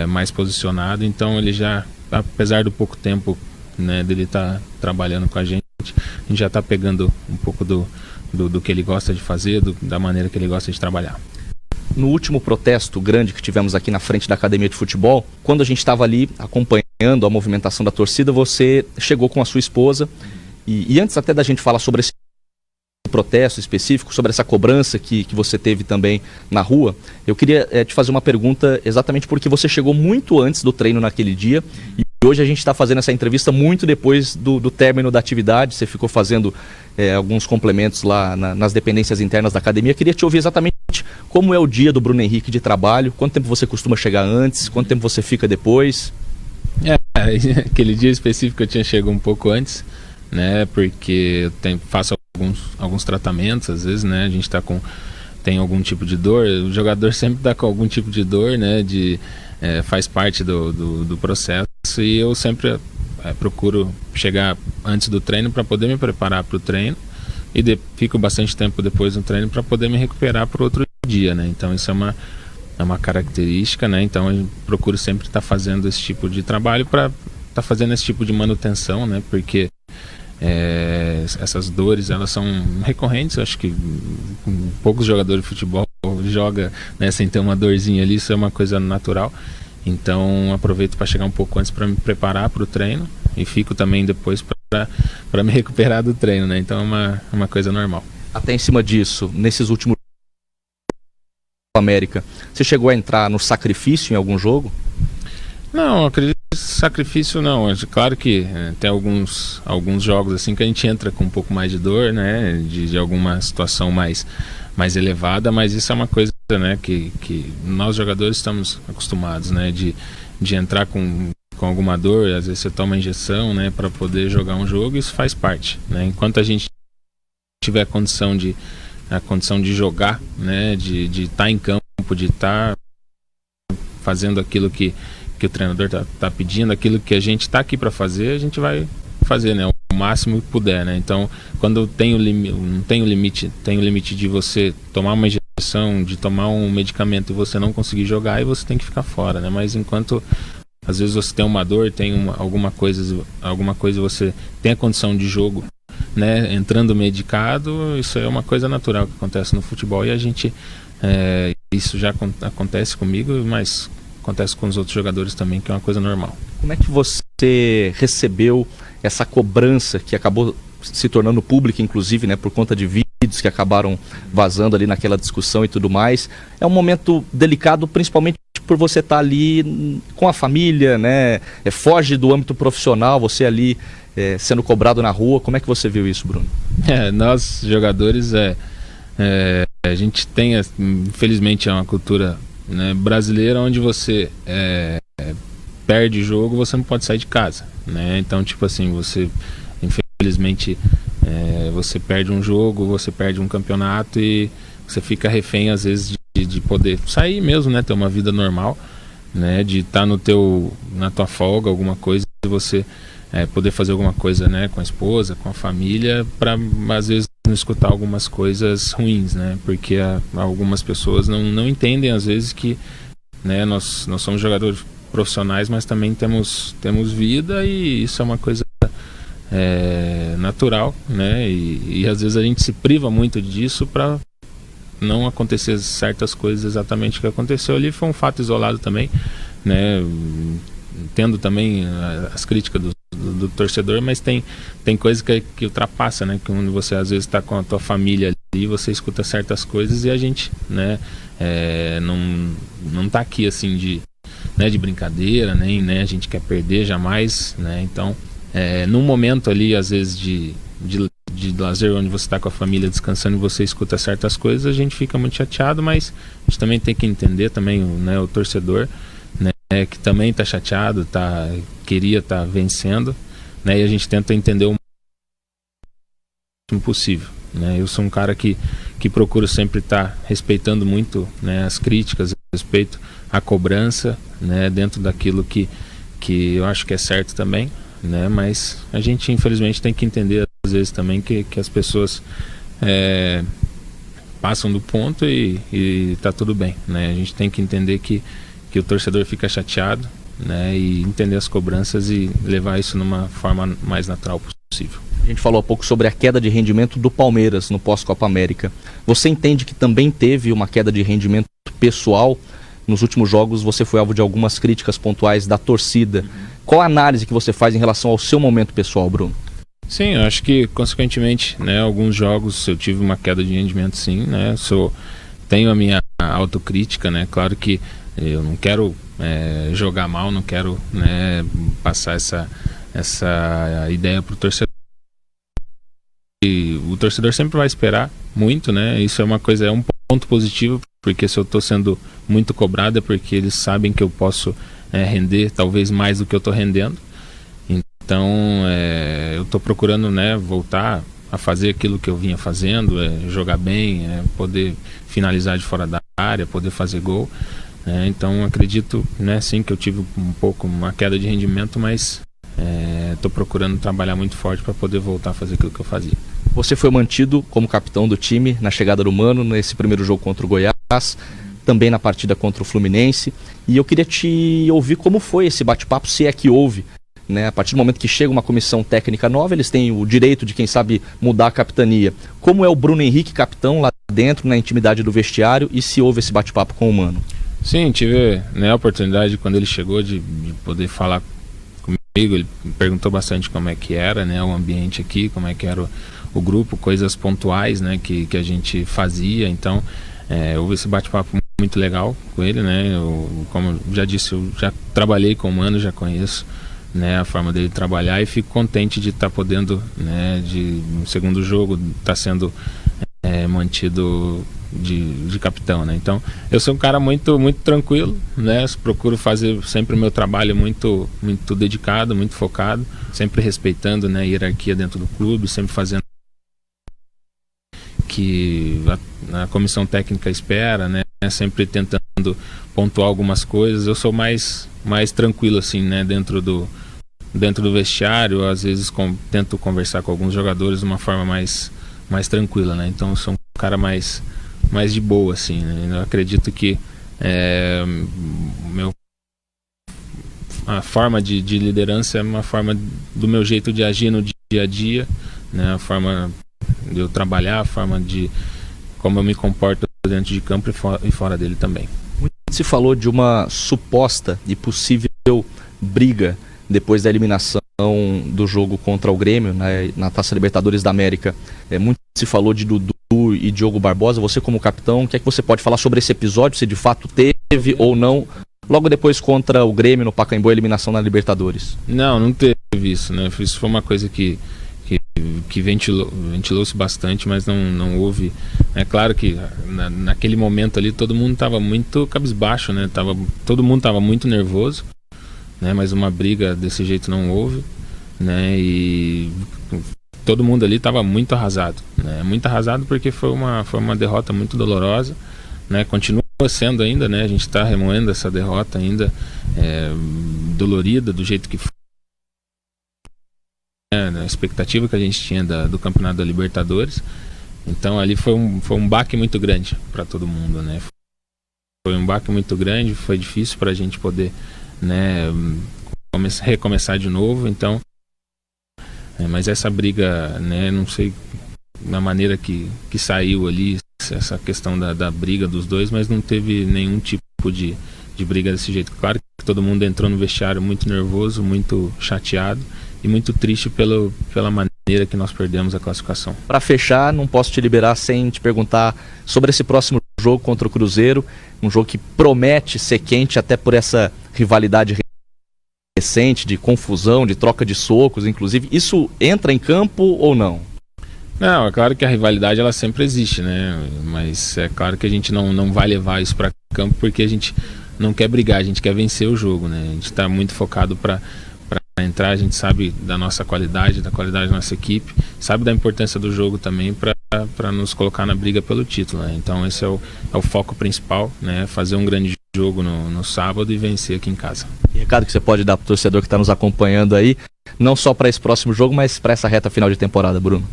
mais posicionado, então ele já, apesar do pouco tempo, né, dele estar trabalhando com a gente já está pegando um pouco do que ele gosta de fazer, da maneira que ele gosta de trabalhar. No último protesto grande que tivemos aqui na frente da Academia de Futebol, quando a gente estava ali acompanhando a movimentação da torcida, você chegou com a sua esposa e antes até da gente falar sobre esse protesto específico, sobre essa cobrança que você teve também na rua, eu queria te fazer uma pergunta exatamente porque você chegou muito antes do treino naquele dia e hoje a gente está fazendo essa entrevista muito depois do término da atividade, você ficou fazendo alguns complementos lá nas dependências internas da academia. Eu queria te ouvir exatamente como é o dia do Bruno Henrique de trabalho, quanto tempo você costuma chegar antes, quanto tempo você fica depois? Aquele dia específico eu tinha chegado um pouco antes, né, porque eu faço alguns tratamentos, às vezes, né, a gente tem algum tipo de dor, o jogador sempre está com algum tipo de dor, né, faz parte do processo e eu sempre procuro chegar antes do treino para poder me preparar para o treino e fico bastante tempo depois do treino para poder me recuperar para o outro dia, né, então isso é uma característica, né, então eu procuro sempre estar fazendo esse tipo de trabalho para estar fazendo esse tipo de manutenção, né, porque essas dores elas são recorrentes. Eu acho que poucos jogadores de futebol joga, né, sem ter uma dorzinha ali, isso é uma coisa natural. Então aproveito para chegar um pouco antes para me preparar para o treino e fico também depois para me recuperar do treino, né? Então é uma coisa normal. Até em cima disso, nesses últimos América, você chegou a entrar no sacrifício em algum jogo? Não, acredito que sacrifício não. Claro que tem alguns jogos assim que a gente entra com um pouco mais de dor, né? De alguma situação mais elevada, mas isso é uma coisa, né, que nós jogadores estamos acostumados, né? De entrar com alguma dor, às vezes você toma injeção, né, para poder jogar um jogo, isso faz parte, né? Enquanto a gente tiver a condição de jogar, né, de estar em campo, de estar fazendo aquilo que o treinador tá pedindo, aquilo que a gente está aqui para fazer, a gente vai fazer, né, o máximo que puder, né? Então, quando tem o limite de você tomar uma injeção, de tomar um medicamento e você não conseguir jogar, aí você tem que ficar fora, né? Mas enquanto às vezes você tem uma dor, tem alguma coisa você tem a condição de jogo, né, entrando medicado, isso é uma coisa natural que acontece no futebol e a gente isso já acontece comigo, mas acontece com os outros jogadores também, que é uma coisa normal. Como é que você recebeu essa cobrança que acabou se tornando pública, inclusive, né, por conta de vídeos que acabaram vazando ali naquela discussão e tudo mais? É um momento delicado, principalmente por você estar ali com a família, né? Foge do âmbito profissional, você ali sendo cobrado na rua. Como é que você viu isso, Bruno? Nós jogadores, a gente tem, infelizmente, é uma cultura, né, brasileira, onde você perde jogo, você não pode sair de casa, né? Então, tipo assim, você infelizmente você perde um jogo, você perde um campeonato e você fica refém às vezes de poder sair mesmo, né, ter uma vida normal, né, de estar na tua folga, alguma coisa, e você poder fazer alguma coisa, né, com a esposa, com a família, para às vezes não escutar algumas coisas ruins, né, porque algumas pessoas não entendem às vezes que, né, nós somos jogadores profissionais, mas também temos vida, e isso é uma coisa natural, né, e às vezes a gente se priva muito disso para não acontecer certas coisas exatamente que aconteceu ali. Foi um fato isolado também, né, tendo também as críticas do torcedor, mas tem coisa que ultrapassa, né, que quando você às vezes está com a tua família ali, você escuta certas coisas e a gente, né, não tá aqui assim de brincadeira, nem, né, a gente quer perder jamais, né, então num momento ali às vezes de lazer, onde você está com a família descansando e você escuta certas coisas, a gente fica muito chateado, mas a gente também tem que entender também, né, o torcedor, né, que também está chateado, queria estar vencendo, né, e a gente tenta entender o máximo possível, né. Eu sou um cara que procuro sempre estar respeitando muito, né, as críticas, respeito a cobrança, né, dentro daquilo que eu acho que é certo também, né, mas a gente infelizmente tem que entender às vezes também que as pessoas passam do ponto e tá tudo bem, né? A gente tem que entender que o torcedor fica chateado, né, e entender as cobranças e levar isso numa forma mais natural possível. A gente falou há pouco sobre a queda de rendimento do Palmeiras no pós-Copa América. Você entende que também teve uma queda de rendimento pessoal? Nos últimos jogos você foi alvo de algumas críticas pontuais da torcida. Qual a análise que você faz em relação ao seu momento pessoal, Bruno? Sim, eu acho que consequentemente, né, alguns jogos eu tive uma queda de rendimento, sim, né, tenho a minha autocrítica, né, claro que eu não quero jogar mal, não quero, né, passar essa ideia pro torcedor. E o torcedor sempre vai esperar muito, né, isso é uma coisa, é um ponto positivo, porque se eu estou sendo muito cobrado é porque eles sabem que eu posso render talvez mais do que eu estou rendendo. Então eu estou procurando, né, voltar a fazer aquilo que eu vinha fazendo, jogar bem, poder finalizar de fora da área, poder fazer gol. Então acredito, né, sim, que eu tive um pouco uma queda de rendimento, mas estou procurando trabalhar muito forte para poder voltar a fazer aquilo que eu fazia. Você foi mantido como capitão do time na chegada do Mano nesse primeiro jogo contra o Goiás, também na partida contra o Fluminense, e eu queria te ouvir como foi esse bate-papo, se é que houve, né? A partir do momento que chega uma comissão técnica nova, eles têm o direito de, quem sabe, mudar a capitania. Como é o Bruno Henrique, capitão, lá dentro, na intimidade do vestiário, e se houve esse bate-papo com o Mano? Sim, tive, né, a oportunidade quando ele chegou de poder falar comigo. Ele me perguntou bastante como é que era, né, o ambiente aqui, como é que era o grupo, coisas pontuais, né, que a gente fazia. Então houve esse bate-papo muito legal com ele, né. Como eu já disse, eu já trabalhei com o Mano, já conheço, né, a forma dele trabalhar, e fico contente de estar podendo, né, no segundo jogo, estar sendo mantido de capitão, né. Então eu sou um cara muito, muito tranquilo, né, procuro fazer sempre o meu trabalho muito, muito dedicado, muito focado, sempre respeitando, né, a hierarquia dentro do clube, sempre fazendo que a comissão técnica espera, né, sempre tentando pontuar algumas coisas. Eu sou mais tranquilo, assim, né, dentro do vestiário. Às vezes tento conversar com alguns jogadores de uma forma mais tranquila, né. Então eu sou um cara mais de boa, assim, né? Eu acredito que a forma de liderança é uma forma do meu jeito de agir no dia a dia, né? A forma de eu trabalhar, a forma de como eu me comporto dentro de campo e fora dele também. Muito se falou de uma suposta e possível briga depois da eliminação do jogo contra o Grêmio, né, na Taça Libertadores da América. Muito se falou de Dudu e Diogo Barbosa. Você, como capitão, o que é que você pode falar sobre esse episódio, se de fato teve ou não, logo depois contra o Grêmio no Pacaembu, a eliminação na Libertadores? Não teve isso, né? Isso foi uma coisa que ventilou-se bastante, mas não houve. É claro que naquele momento ali todo mundo estava muito cabisbaixo, né? Todo mundo estava muito nervoso, né? Mas uma briga desse jeito não houve, né? E todo mundo ali estava muito arrasado, né? Muito arrasado porque foi uma derrota muito dolorosa, né? Continua sendo ainda, né? A gente está remoendo essa derrota ainda, dolorida do jeito que foi. A expectativa que a gente tinha do Campeonato da Libertadores. Então ali foi um baque muito grande para todo mundo, né? Foi um baque muito grande, foi difícil para a gente poder, né, recomeçar de novo. Então, mas essa briga, né, não sei na maneira que saiu ali essa questão da briga dos dois, mas não teve nenhum tipo de briga desse jeito. Claro que todo mundo entrou no vestiário muito nervoso, muito chateado e muito triste pela maneira que nós perdemos a classificação. Para fechar, não posso te liberar sem te perguntar sobre esse próximo jogo contra o Cruzeiro, um jogo que promete ser quente até por essa rivalidade recente, de confusão, de troca de socos, inclusive. Isso entra em campo ou não? Não, é claro que a rivalidade ela sempre existe, né? Mas é claro que a gente não vai levar isso para campo porque a gente não quer brigar, a gente quer vencer o jogo, né? A gente está muito focado para entrar, a gente sabe da nossa qualidade, da qualidade da nossa equipe, sabe da importância do jogo também para nos colocar na briga pelo título, né? Então esse é o foco principal, né? Fazer um grande jogo no sábado e vencer aqui em casa. E recado que você pode dar para o torcedor que está nos acompanhando aí, não só para esse próximo jogo, mas para essa reta final de temporada, Bruno?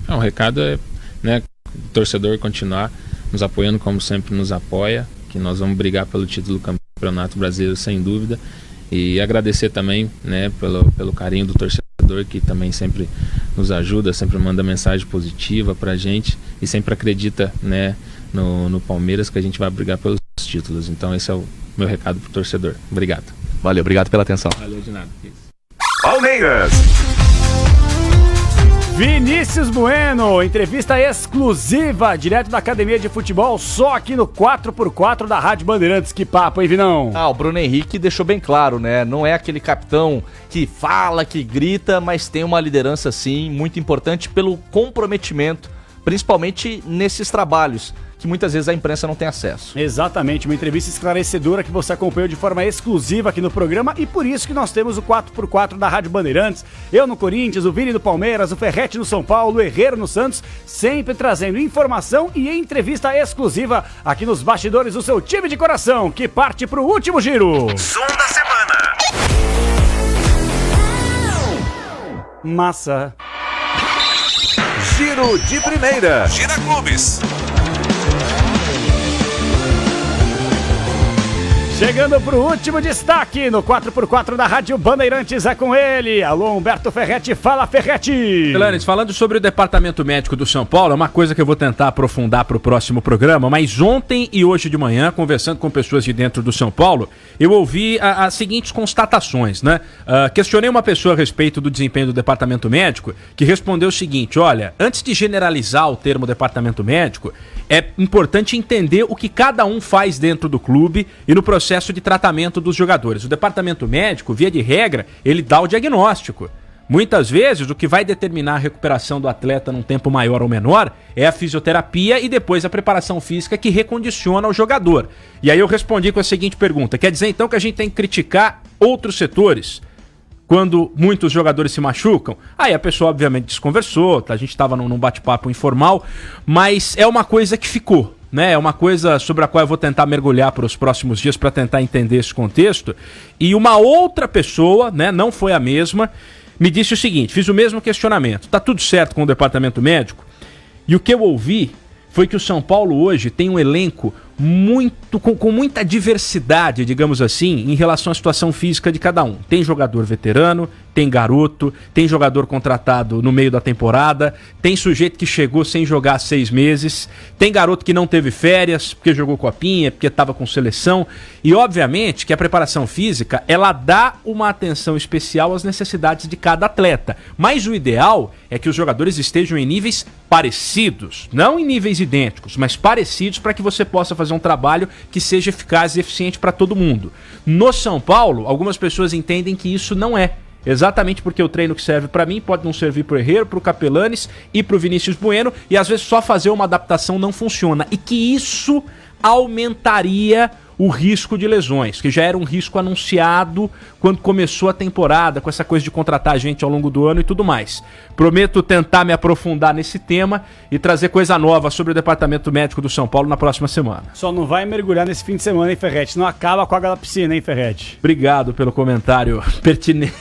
O recado é, né, o torcedor continuar nos apoiando como sempre nos apoia, que nós vamos brigar pelo título do Campeonato Brasileiro sem dúvida. E agradecer também, né, pelo carinho do torcedor que também sempre nos ajuda, sempre manda mensagem positiva pra gente e sempre acredita, né, no Palmeiras, que a gente vai brigar pelos títulos. Então esse é o meu recado pro torcedor. Obrigado. Valeu, obrigado pela atenção. Valeu de nada. Palmeiras. Vinícius Bueno, entrevista exclusiva, direto da Academia de Futebol, só aqui no 4x4 da Rádio Bandeirantes. Que papo, hein, Vinão? O Bruno Henrique deixou bem claro, né? Não é aquele capitão que fala, que grita, mas tem uma liderança, sim, muito importante pelo comprometimento, principalmente nesses trabalhos que muitas vezes a imprensa não tem acesso. Exatamente, uma entrevista esclarecedora que você acompanhou de forma exclusiva aqui no programa, e por isso que nós temos o 4x4 da Rádio Bandeirantes, eu no Corinthians, o Vini no Palmeiras, o Ferretti no São Paulo, o Herrero no Santos, sempre trazendo informação e entrevista exclusiva aqui nos bastidores do seu time de coração, que parte pro último giro. Som da semana. Massa. Giro de primeira. Gira Clubes. Chegando pro último destaque no 4x4 da Rádio Bandeirantes, é com ele. Alô, Humberto Ferretti, fala Ferretti. Felanes, falando sobre o departamento médico do São Paulo, é uma coisa que eu vou tentar aprofundar pro próximo programa, mas ontem e hoje de manhã, conversando com pessoas de dentro do São Paulo, eu ouvi as seguintes constatações, né? Questionei uma pessoa a respeito do desempenho do departamento médico, que respondeu o seguinte: olha, antes de generalizar o termo departamento médico, é importante entender o que cada um faz dentro do clube e no processo de tratamento dos jogadores. O departamento médico, via de regra, ele dá o diagnóstico. Muitas vezes, o que vai determinar a recuperação do atleta num tempo maior ou menor é a fisioterapia e depois a preparação física que recondiciona o jogador. E aí eu respondi com a seguinte pergunta: quer dizer então que a gente tem que criticar outros setores quando muitos jogadores se machucam? Aí a pessoa obviamente desconversou, a gente estava num bate-papo informal, mas é uma coisa que ficou, né? É uma coisa sobre a qual eu vou tentar mergulhar para os próximos dias para tentar entender esse contexto. E uma outra pessoa, né, não foi a mesma, me disse o seguinte: fiz o mesmo questionamento, tá tudo certo com o departamento médico? E o que eu ouvi foi que o São Paulo hoje tem um elenco com muita diversidade, digamos assim, em relação à situação física de cada um. Tem jogador veterano, tem garoto, tem jogador contratado no meio da temporada, tem sujeito que chegou sem jogar 6 meses, tem garoto que não teve férias porque jogou copinha, porque estava com seleção. E obviamente que a preparação física, ela dá uma atenção especial às necessidades de cada atleta. Mas o ideal é que os jogadores estejam em níveis parecidos, não em níveis idênticos, mas parecidos, para que você possa fazer um trabalho que seja eficaz e eficiente para todo mundo. No São Paulo, algumas pessoas entendem que isso não é. Exatamente porque o treino que serve para mim pode não servir pro Herrera, pro Capelanes e pro Vinícius Bueno, e às vezes só fazer uma adaptação não funciona. E que isso aumentaria o risco de lesões, que já era um risco anunciado quando começou a temporada, com essa coisa de contratar gente ao longo do ano e tudo mais. Prometo tentar me aprofundar nesse tema e trazer coisa nova sobre o departamento médico do São Paulo na próxima semana. Só não vai mergulhar nesse fim de semana, hein, Ferretti? Não acaba com a galapsina, hein, Ferretti? Obrigado pelo comentário pertinente.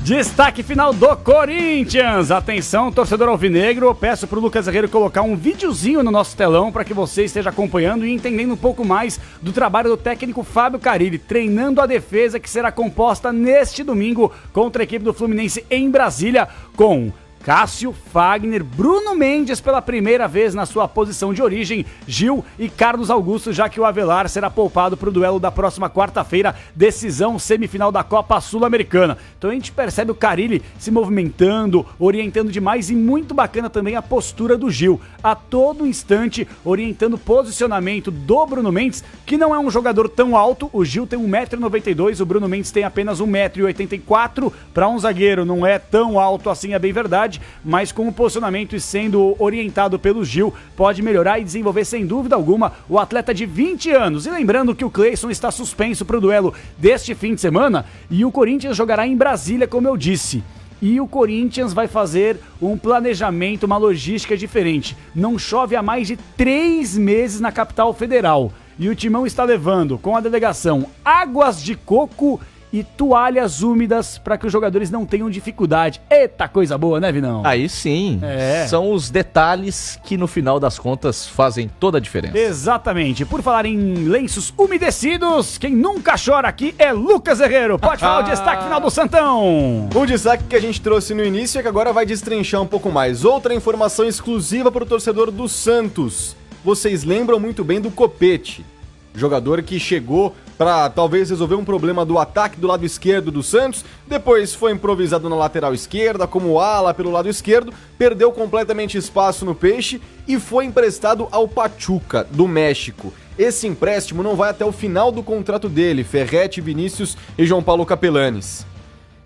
Destaque final do Corinthians. Atenção, torcedor alvinegro. Eu peço pro Lucas Herrera colocar um videozinho no nosso telão para que você esteja acompanhando e entendendo um pouco mais do trabalho do técnico Fábio Carille, treinando a defesa que será composta neste domingo contra a equipe do Fluminense em Brasília, com Cássio, Fagner, Bruno Mendes pela primeira vez na sua posição de origem, Gil e Carlos Augusto, já que o Avelar será poupado para o duelo da próxima quarta-feira, decisão semifinal da Copa Sul-Americana. Então a gente percebe o Carille se movimentando, orientando demais, e muito bacana também a postura do Gil, a todo instante orientando o posicionamento do Bruno Mendes, que não é um jogador tão alto. O Gil tem 1,92 m, o Bruno Mendes tem apenas 1,84 m, para um zagueiro não é tão alto assim, é bem verdade, mas com o posicionamento e sendo orientado pelo Gil, pode melhorar e desenvolver sem dúvida alguma o atleta de 20 anos. E lembrando que o Cleison está suspenso para o duelo deste fim de semana e o Corinthians jogará em Brasília, como eu disse. E o Corinthians vai fazer um planejamento, uma logística diferente. Não chove há mais de 3 meses na capital federal. E o Timão está levando com a delegação águas de coco e toalhas úmidas para que os jogadores não tenham dificuldade. Eita, coisa boa, né, Vinão? Aí sim, são os detalhes que no final das contas fazem toda a diferença. Exatamente. Por falar em lenços umedecidos, quem nunca chora aqui é Lucas Herrera. Pode falar o destaque final do Santão. O destaque que a gente trouxe no início é que agora vai destrinchar um pouco mais. Outra informação exclusiva para o torcedor do Santos. Vocês lembram muito bem do Copete, jogador que chegou para talvez resolver um problema do ataque do lado esquerdo do Santos, depois foi improvisado na lateral esquerda, como ala pelo lado esquerdo, perdeu completamente espaço no Peixe e foi emprestado ao Pachuca, do México. Esse empréstimo não vai até o final do contrato dele, Ferretti, Vinícius e João Paulo Capelanes.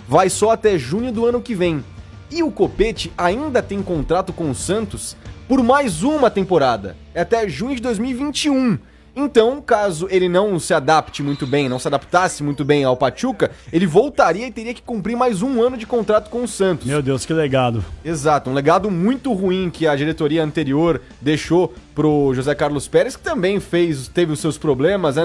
Vai só até junho do ano que vem. E o Copete ainda tem contrato com o Santos por mais uma temporada, é até junho de 2021. Então, caso ele não se adapte muito bem, não se adaptasse muito bem ao Pachuca, ele voltaria e teria que cumprir mais um ano de contrato com o Santos. Meu Deus, que legado. Exato, um legado muito ruim que a diretoria anterior deixou pro José Carlos Pérez, que também teve os seus problemas, né?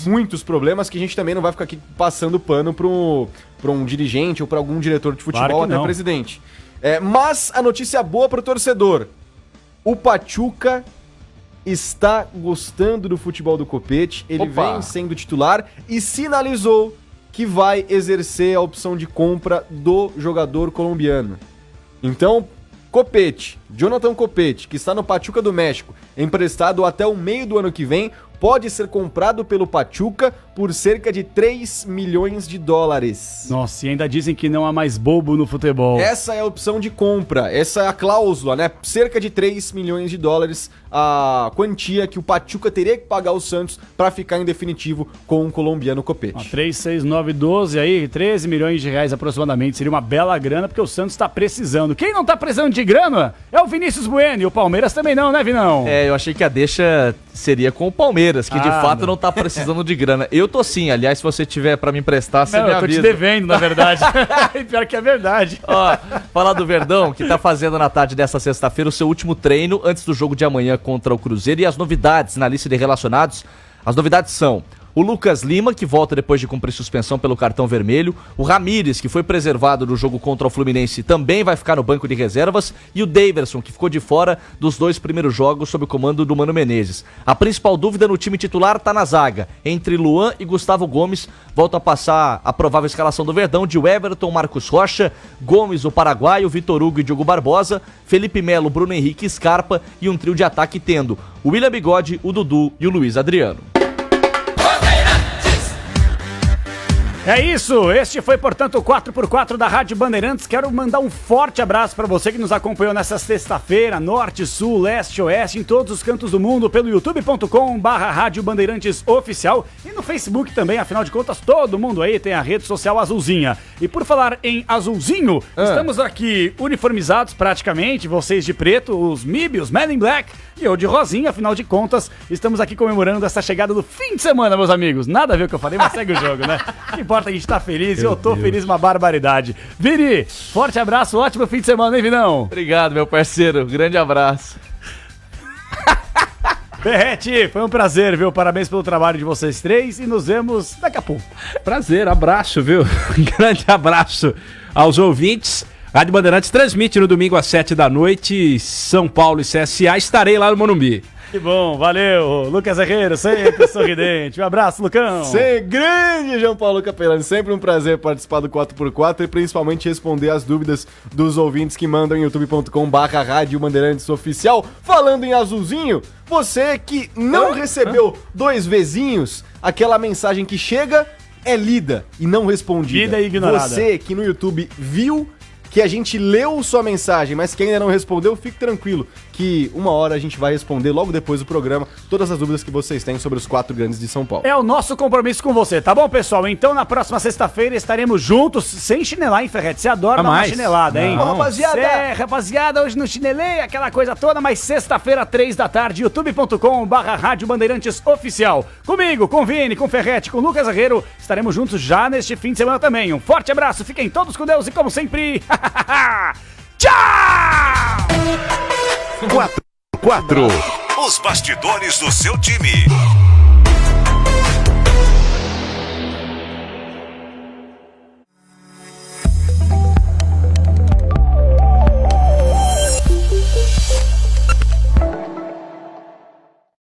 Muitos problemas que a gente também não vai ficar aqui passando pano pra um dirigente ou pra algum diretor de futebol, claro, até presidente. Mas a notícia boa pro torcedor: o Pachuca está gostando do futebol do Copete, ele Opa. vem sendo titular e sinalizou que vai exercer a opção de compra do jogador colombiano. Então, Copete, Jonathan Copete, que está no Pachuca do México, emprestado até o meio do ano que vem, pode ser comprado pelo Pachuca por cerca de 3 milhões de dólares. Nossa, e ainda dizem que não há mais bobo no futebol. Essa é a opção de compra, essa é a cláusula, né? Cerca de 3 milhões de dólares a quantia que o Pachuca teria que pagar ao Santos para ficar em definitivo com o colombiano Copete. 3, 6, 9, 12 aí, 13 milhões de reais aproximadamente. Seria uma bela grana porque o Santos tá precisando. Quem não tá precisando de grana é o Vinícius Bueno e o Palmeiras também não, né, Vinão? Eu achei que a deixa seria com o Palmeiras, que de fato não. não tá precisando de grana. Eu tô sim, aliás, se você tiver pra me emprestar, você Não, me eu tô avisa. te devendo, na verdade. E pior que é verdade. Ó, falar do Verdão, que tá fazendo na tarde dessa sexta-feira o seu último treino antes do jogo de amanhã contra o Cruzeiro, e as novidades na lista de relacionados. As novidades são o Lucas Lima, que volta depois de cumprir suspensão pelo cartão vermelho, o Ramírez, que foi preservado no jogo contra o Fluminense, também vai ficar no banco de reservas, e o Daverson, que ficou de fora dos 2 primeiros jogos sob o comando do Mano Menezes. A principal dúvida no time titular tá na zaga, entre Luan e Gustavo Gomes. Volta a passar a provável escalação do Verdão de Everton, Marcos Rocha, Gomes, o paraguaio, Vitor Hugo e Diogo Barbosa, Felipe Melo, Bruno Henrique, Scarpa e um trio de ataque tendo o William Bigode, o Dudu e o Luiz Adriano. É isso, este foi, portanto, o 4x4 da Rádio Bandeirantes. Quero mandar um forte abraço para você que nos acompanhou nessa sexta-feira, norte, sul, leste, oeste, em todos os cantos do mundo, pelo youtube.com/Rádio Bandeirantes Oficial e no Facebook também, afinal de contas, todo mundo aí tem a rede social azulzinha. E por falar em azulzinho, estamos aqui uniformizados praticamente, vocês de preto, os MIB, os Men in Black, e eu de rosinha, afinal de contas, estamos aqui comemorando essa chegada do fim de semana, meus amigos. Nada a ver com o que eu falei, mas segue o jogo, né? O que importa é a gente tá feliz e eu tô feliz, uma barbaridade. Vini, forte abraço, ótimo fim de semana, hein, Vinão? Obrigado, meu parceiro, grande abraço. Berrete, foi um prazer, viu? Parabéns pelo trabalho de vocês três e nos vemos daqui a pouco. Prazer, abraço, viu? Grande abraço aos ouvintes. Rádio Bandeirantes transmite no domingo às 7 da noite, São Paulo e CSA. Estarei lá no Morumbi. Que bom, valeu. Lucas Herreiro, sempre sorridente. Um abraço, Lucão. Grande João Paulo Capelani, sempre um prazer participar do 4x4 e principalmente responder as dúvidas dos ouvintes que mandam em youtube.com/Rádio Bandeirantes Oficial. Falando em azulzinho, você que não recebeu 2 vezinhos, aquela mensagem que chega é lida e não respondida. Lida e ignorada. Você que no YouTube viu que a gente leu sua mensagem, mas que ainda não respondeu, fique tranquilo que uma hora a gente vai responder logo depois do programa todas as dúvidas que vocês têm sobre os 4 grandes de São Paulo. É o nosso compromisso com você, tá bom, pessoal? Então, na próxima sexta-feira estaremos juntos, sem chinelar, hein, Ferrete? Você adora dar uma chinelada, hein? Não. Rapaziada! Rapaziada, hoje não chinelei, aquela coisa toda, mas sexta-feira, 3 da tarde, youtube.com/Rádio Bandeirantes Oficial. Comigo, com Vini, com Ferrete, com Lucas Herreiro, estaremos juntos já neste fim de semana também. Um forte abraço, fiquem todos com Deus e, como sempre, tchau! 4x4. Os bastidores do seu time.